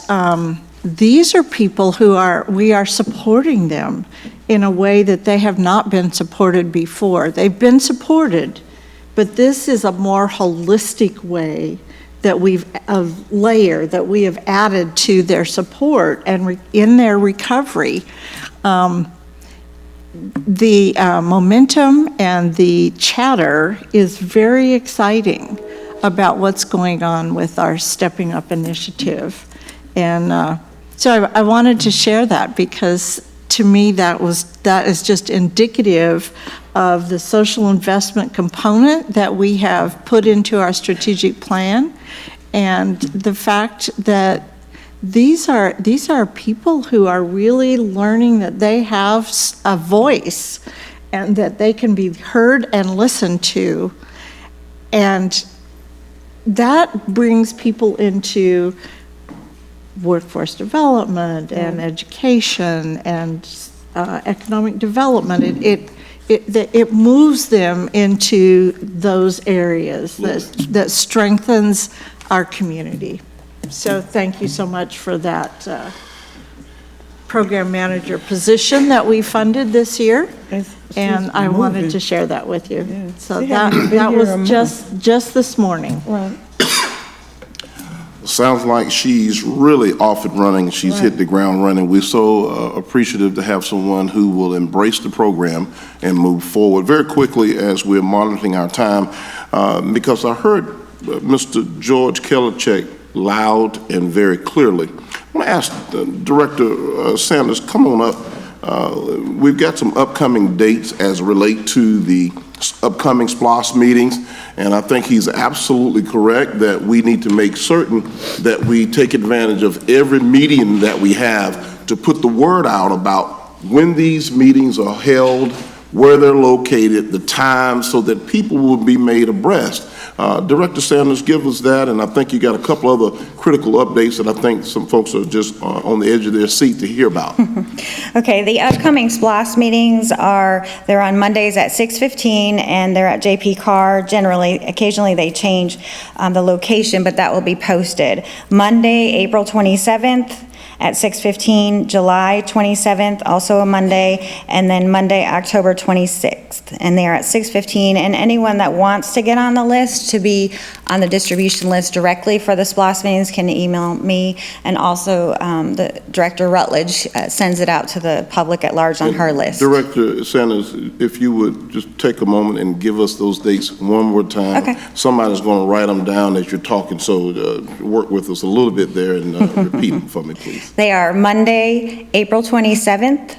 these are people who we are supporting them in a way that they have not been supported before. They've been supported, but this is a more holistic way that a layer that we have added to their support and in their recovery. The momentum and the chatter is very exciting about what's going on with our Stepping Up initiative. And so I wanted to share that because to me that is just indicative of the social investment component that we have put into our strategic plan, and the fact that these are people who are really learning that they have a voice and that they can be heard and listened to, and that brings people into workforce development and education and economic development. It moves them into those areas that strengthens our community. So thank you so much for that program manager position that we funded this year. And I wanted to share that with you. Yeah. So that was just this morning. Right. Sounds like she's really off and running. She's hit the ground running. We're so appreciative to have someone who will embrace the program and move forward very quickly as we're monitoring our time. Because I heard Mr. George Kellercheck loud and very clearly. I want to ask Director Sanders, come on up. We've got some upcoming dates as relate to the upcoming SPLOS meetings, and I think he's absolutely correct that we need to make certain that we take advantage of every meeting that we have to put the word out about when these meetings are held, where they're located, the time, so that people will be made abreast. Director Sanders, give us that, and I think you got a couple other critical updates that I think some folks are just on the edge of their seat to hear about. Okay, the upcoming SPLOS meetings they're on Mondays at 6:15, and they're at JP Carr. Generally, occasionally they change the location, but that will be posted. Monday, April 27th, at 6:15, July 27th, also a Monday, and then Monday, October 26th. And they are at 6:15, and anyone that wants to get on the list to be on the distribution list directly for the SPLOS meetings can email me, and also the Director Rutledge sends it out to the public at large on her list. Director Sanders, if you would just take a moment and give us those dates one more time. Okay. Somebody's going to write them down as you're talking, so work with us a little bit there and repeat them for me, please. They are Monday, April 27th,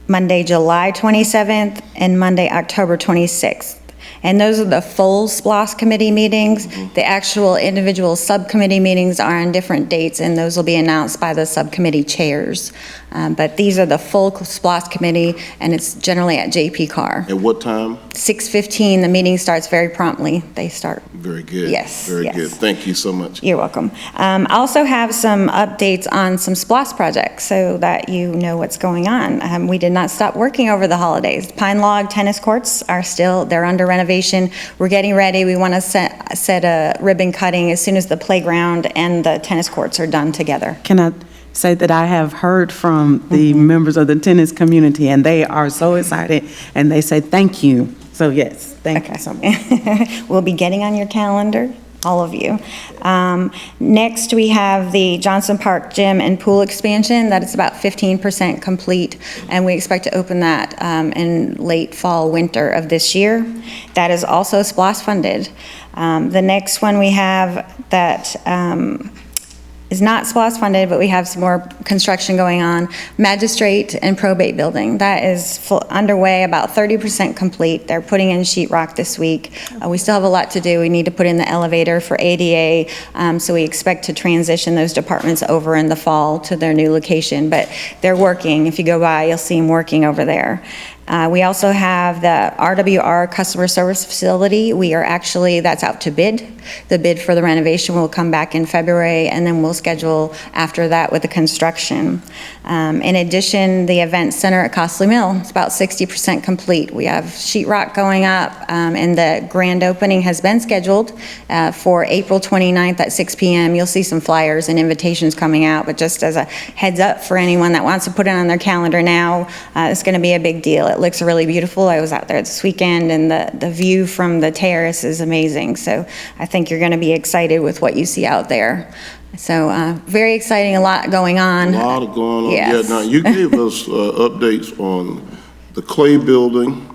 Monday, July 27th, and Monday, October 26th. And those are the full SPLOS committee meetings. The actual individual subcommittee meetings are on different dates, and those will be announced by the subcommittee chairs. But these are the full SPLOS committee, and it's generally at JP Carr. At what time? 6:15, the meeting starts very promptly. They start. Very good. Yes, Very yes. good. Thank you so much. You're welcome. I also have some updates on some SPLOS projects so that you know what's going on. We did not stop working over the holidays. Pine Log tennis courts they're under renovation. We're getting ready. We want to set a ribbon cutting as soon as the playground and the tennis courts are done together. Can I say that I have heard from the members of the tennis community, and they are so excited, and they say thank you. So yes, thank you so much. We'll be getting on your calendar, all of you. Next, we have the Johnson Park Gym and Pool expansion. That is about 15% complete, and we expect to open that in late fall, winter of this year. That is also SPLOS funded. The next one we have that is not SPOS funded, but we have some more construction going on. Magistrate and probate building, that is underway, about 30% complete. They're putting in sheetrock this week. We still have a lot to do. We need to put in the elevator for ADA, so we expect to transition those departments over in the fall to their new location, but they're working. If you go by, you'll see them working over there. We also have the RWR customer service facility. That's out to bid. The bid for the renovation will come back in February, and then we'll schedule after that with the construction. In addition, the event center at Costley Mill is about 60% complete. We have sheetrock going up, and the grand opening has been scheduled for April 29th at 6 p.m. You'll see some flyers and invitations coming out, but just as a heads up for anyone that wants to put it on their calendar now, it's going to be a big deal. It looks really beautiful. I was out there this weekend, and the view from the terrace is amazing. So I think you're going to be excited with what you see out there. So very exciting, a lot going on. A lot going on. Yes. Yeah, now you gave us updates on the Clay building,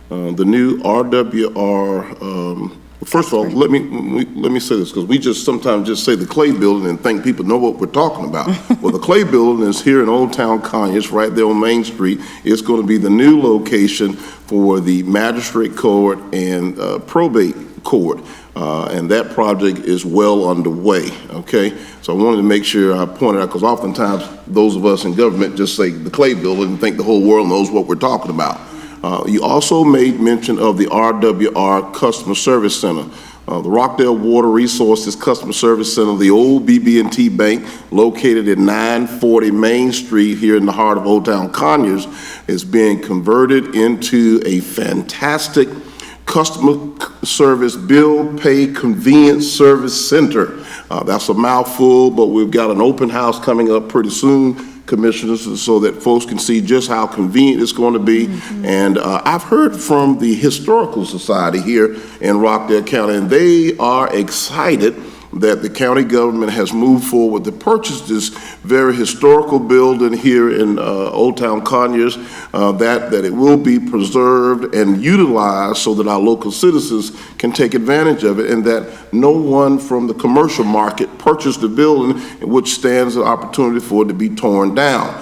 the new RWR. First of all, let me say this, because we just sometimes just say the Clay building and think people know what we're talking about. Well, the Clay building is here in Old Town Conyers, right there on Main Street. It's going to be the new location for the magistrate court and probate court. And that project is well underway, okay? So I wanted to make sure I pointed out, because oftentimes those of us in government just say the Clay building and think the whole world knows what we're talking about. You also made mention of the RWR Customer Service Center. The Rockdale Water Resources Customer Service Center, the old BB&T Bank located at 940 Main Street here in the heart of Old Town Conyers, is being converted into a fantastic customer service bill pay convenience service center. That's a mouthful, but we've got an open house coming up pretty soon, commissioners, so that folks can see just how convenient it's going to be. And I've heard from the Historical Society here in Rockdale County, and they are excited that the county government has moved forward to purchase this very historical building here in Old Town Conyers, that it will be preserved and utilized so that our local citizens can take advantage of it, and that no one from the commercial market purchased the building, which stands an opportunity for it to be torn down.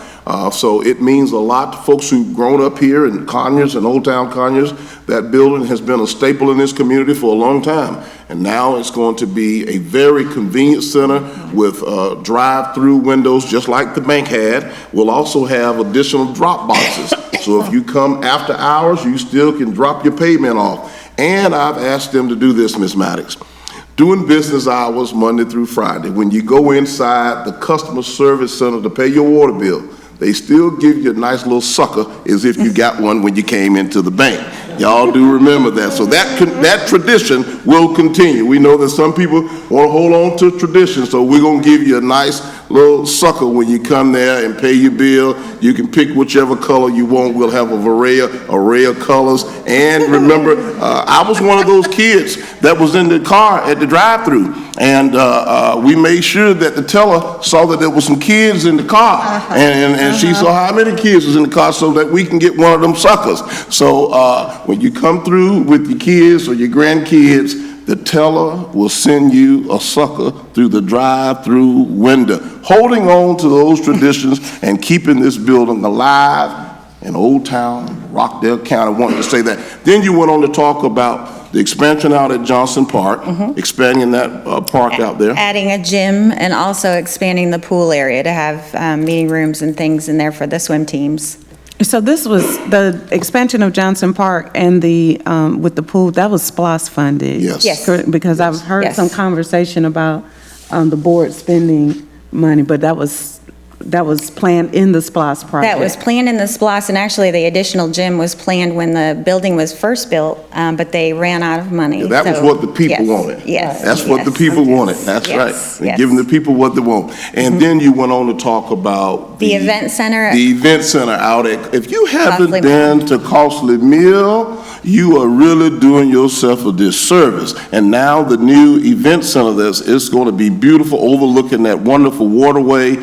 So it means a lot to folks who've grown up here in Conyers and Old Town Conyers. That building has been a staple in this community for a long time. And now it's going to be a very convenient center with drive-through windows, just like the bank had. We'll also have additional drop boxes. So if you come after hours, you still can drop your payment off. And I've asked them to do this, Ms. Maddox. During business hours, Monday through Friday, when you go inside the customer service center to pay your water bill, they still give you a nice little sucker as if you got one when you came into the bank. Y'all do remember that. So that tradition will continue. We know that some people want to hold on to tradition, so we're going to give you a nice little sucker when you come there and pay your bill. You can pick whichever color you want. We'll have an array of colors. And remember, I was one of those kids that was in the car at the drive-thru, and we made sure that the teller saw that there were some kids in the car, and she saw how many kids was in the car so that we can get one of them suckers. So when you come through with your kids or your grandkids, the teller will send you a sucker through the drive-through window, holding on to those traditions and keeping this building alive in Old Town, Rockdale County. I wanted to say that. Then you went on to talk about the expansion out at Johnson Park, expanding that park out there. Adding a gym and also expanding the pool area to have meeting rooms and things in there for the swim teams. So this was the expansion of Johnson Park and the, with the pool, that was SPOS funded? Yes. Yes. Correct, because I've heard Yes. some conversation about the board spending money, but that was planned in the SPOS project. That was planned in the SPOS, and actually the additional gym was planned when the building was first built, but they ran out of money. Yeah, that was So, what the people yes, wanted. Yes. That's what the people wanted. That's Yes, right. They're yes. giving the people what they want. And then you went on to talk about The event center. The event center out at, if you haven't Costley been to Costley Mill, you are really doing yourself a disservice. And now the new event center is going to be beautiful, overlooking that wonderful waterway,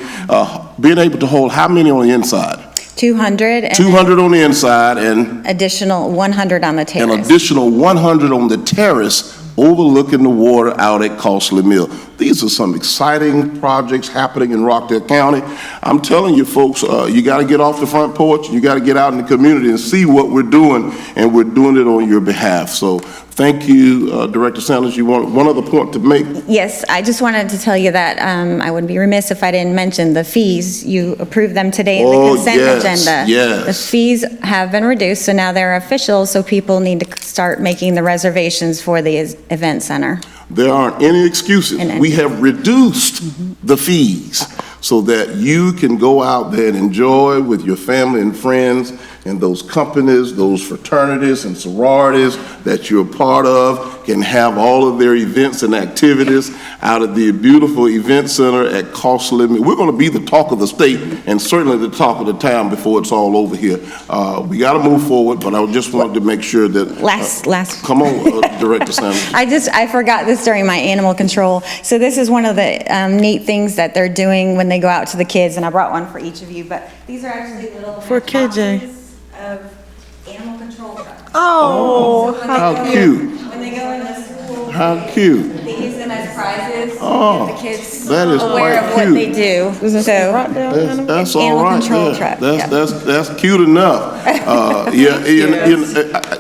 being able to hold how many on the inside? 200. And 200 on the inside and additional 100 on the terrace. an additional 100 on the terrace overlooking the water out at Costly Mill. These are some exciting projects happening in Rockdale County. I'm telling you folks, you got to get off the front porch, you got to get out in the community and see what we're doing, and we're doing it on your behalf. So thank you, Director Sanders. You want one other point to make? Yes, I just wanted to tell you that I would be remiss if I didn't mention the fees. You approved them today in the consent agenda. Yes. The fees have been reduced, so now they're official, so people need to start making the reservations for the event center. There aren't any excuses. We have reduced the fees so that you can go out there and enjoy with your family and friends and those companies, those fraternities and sororities that you're a part of can have all of their events and activities out at the beautiful event center at cost limit. We're going to be the talk of the state and certainly the talk of the town before it's all over here. We got to move forward, but I just wanted to make sure that... Last. Come on, Director Sanders. I forgot this during my animal control. So this is one of the neat things that they're doing when they go out to the kids, and I brought one for each of you, but these are actually little For KJ. of animal control trucks. Oh, So how cute. When they go in the school. How cute. They use them as prizes. Oh, Get the kids that is aware quite of what cute. they do. That's all Animal right. control Yeah, truck, that's cute enough.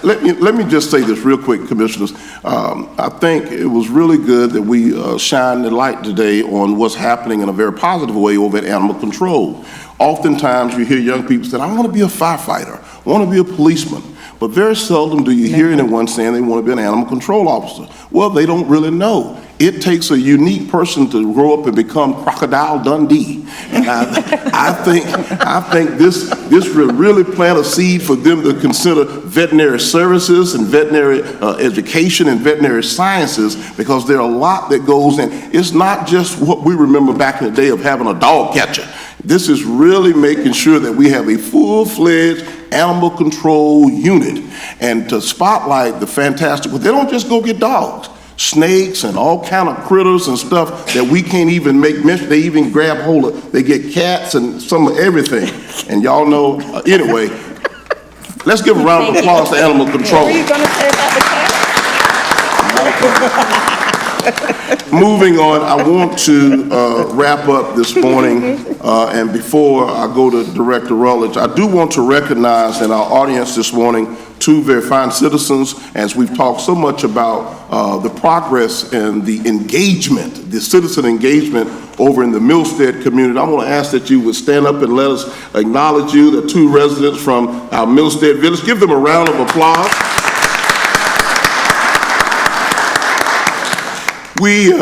Let me just say this real quick, Commissioners. I think it was really good that we shined the light today on what's happening in a very positive way over at Animal Control. Oftentimes you hear young people say, I want to be a firefighter, I want to be a policeman. But very seldom do you hear anyone saying they want to be an animal control officer. Well, they don't really know. It takes a unique person to grow up and become Crocodile Dundee. And I think this will really plant a seed for them to consider veterinary services and veterinary education and veterinary sciences, because there are a lot that goes in. It's not just what we remember back in the day of having a dog catcher. This is really making sure that we have a full-fledged animal control unit, and to spotlight the fantastic, but they don't just go get dogs, snakes and all kind of critters and stuff that we can't even make mention. They even grab hold of, they get cats and some of everything. And y'all know, anyway, let's give a round of applause to Animal Control. What are you going to say about the cat? Moving on, I want to wrap up this morning, and before I go to Director Rutledge, I do want to recognize in our audience this morning two very fine citizens, as we've talked so much about the progress and the engagement, the citizen engagement over in the Milstead community. I want to ask that you would stand up and let us acknowledge you, the two residents from our Milstead village. Give them a round of applause. We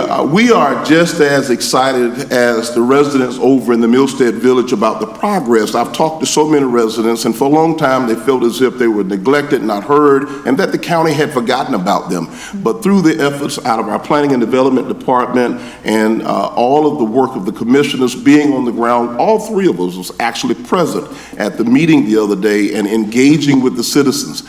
are just as excited as the residents over in the Milstead Village about the progress. I've talked to so many residents, and for a long time they felt as if they were neglected, not heard, and that the county had forgotten about them. But through the efforts out of our Planning and Development Department and all of the work of the commissioners being on the ground, all three of us was actually present at the meeting the other day and engaging with the citizens.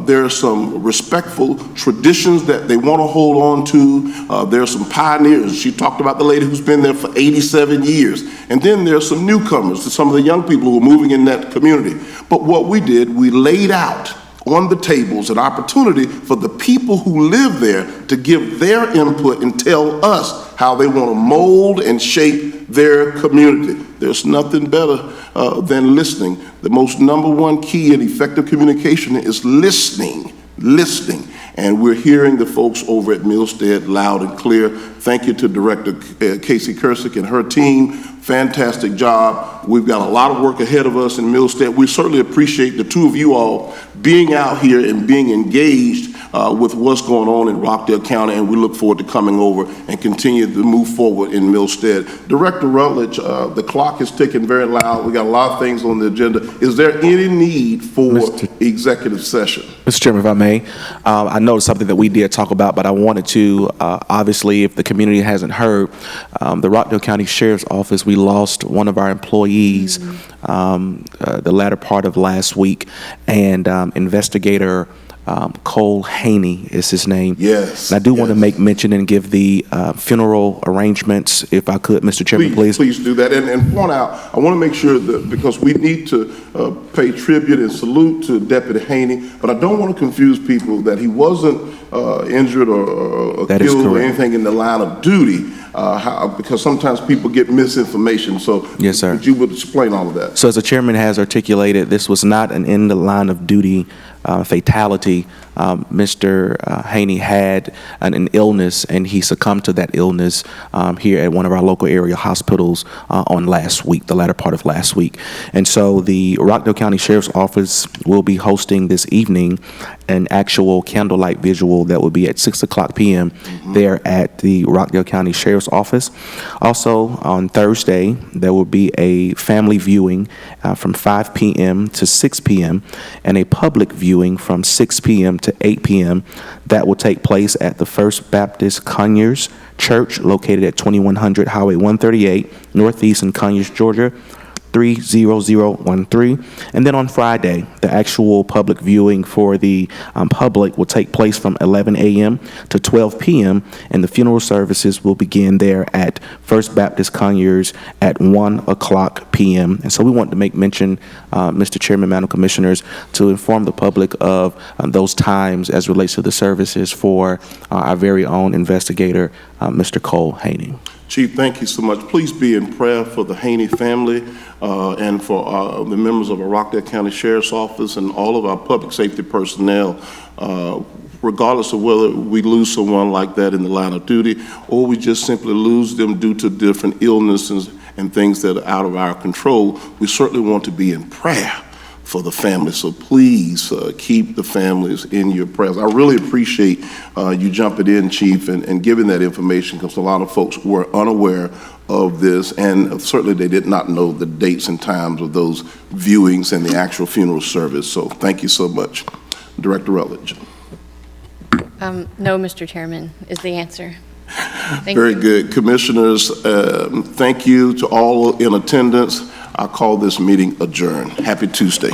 There are some respectful traditions that they want to hold on to. There are some pioneers. She talked about the lady who's been there for 87 years. And then there are some newcomers, some of the young people who are moving in that community. But what we did, we laid out on the tables an opportunity for the people who live there to give their input and tell us how they want to mold and shape their community. There's nothing better than listening. The most number one key in effective communication is listening. And we're hearing the folks over at Milstead loud and clear. Thank you to Director Casey Kersick and her team. Fantastic job. We've got a lot of work ahead of us in Milstead. We certainly appreciate the two of you all being out here and being engaged with what's going on in Rockdale County, and we look forward to coming over and continue to move forward in Milstead. Director Rutledge, the clock is ticking very loud. We got a lot of things on the agenda. Is there any need for executive session? Mr. Chairman, if I may, I know it's something that we did talk about, but I wanted to, obviously, if the community hasn't heard, the Rockdale County Sheriff's Office, we lost one of our employees the latter part of last week, and investigator Cole Haney is his name. Yes. And I do want to yes. make mention and give the funeral arrangements, if I could, Mr. Chairman, please. Please do that. And point out, I want to make sure that, because we need to pay tribute and salute to Deputy Haney, but I don't want to confuse people that he wasn't injured or killed or anything in the line of duty, because sometimes people get misinformation. So yes, sir. Would you would explain all of that? So as the chairman has articulated, this was not an in the line of duty fatality. Mr. Haney had an illness, and he succumbed to that illness here at one of our local area hospitals on last week, the latter part of last week. And so the Rockdale County Sheriff's Office will be hosting this evening an actual candlelight visual that will be at 6:00 p.m. there at the Rockdale County Sheriff's Office. Also on Thursday, there will be a family viewing from 5 p.m. to 6 p.m. and a public viewing from 6 p.m. to 8 p.m. that will take place at the First Baptist Conyers Church, located at 2100 Highway 138, Northeast in Conyers, Georgia, 30013. And then on Friday, the actual public viewing for the public will take place from 11 a.m. to 12 p.m. and the funeral services will begin there at First Baptist Conyers at 1:00 p.m. And so we want to make mention, Mr. Chairman, Madam Commissioners, to inform the public of those times as relates to the services for our very own investigator, Mr. Cole Haney. Chief, thank you so much. Please be in prayer for the Haney family and for the members of our Rockdale County Sheriff's Office and all of our public safety personnel, regardless of whether we lose someone like that in the line of duty or we just simply lose them due to different illnesses and things that are out of our control. We certainly want to be in prayer for the family. So please keep the families in your prayers. I really appreciate you jumping in, Chief, and giving that information, because a lot of folks were unaware of this, and certainly they did not know the dates and times of those viewings and the actual funeral service. So thank you so much. Director Rutledge. No, Mr. Chairman, is the answer. Very good. Commissioners, thank you to all in attendance. I call this meeting adjourned. Happy Tuesday.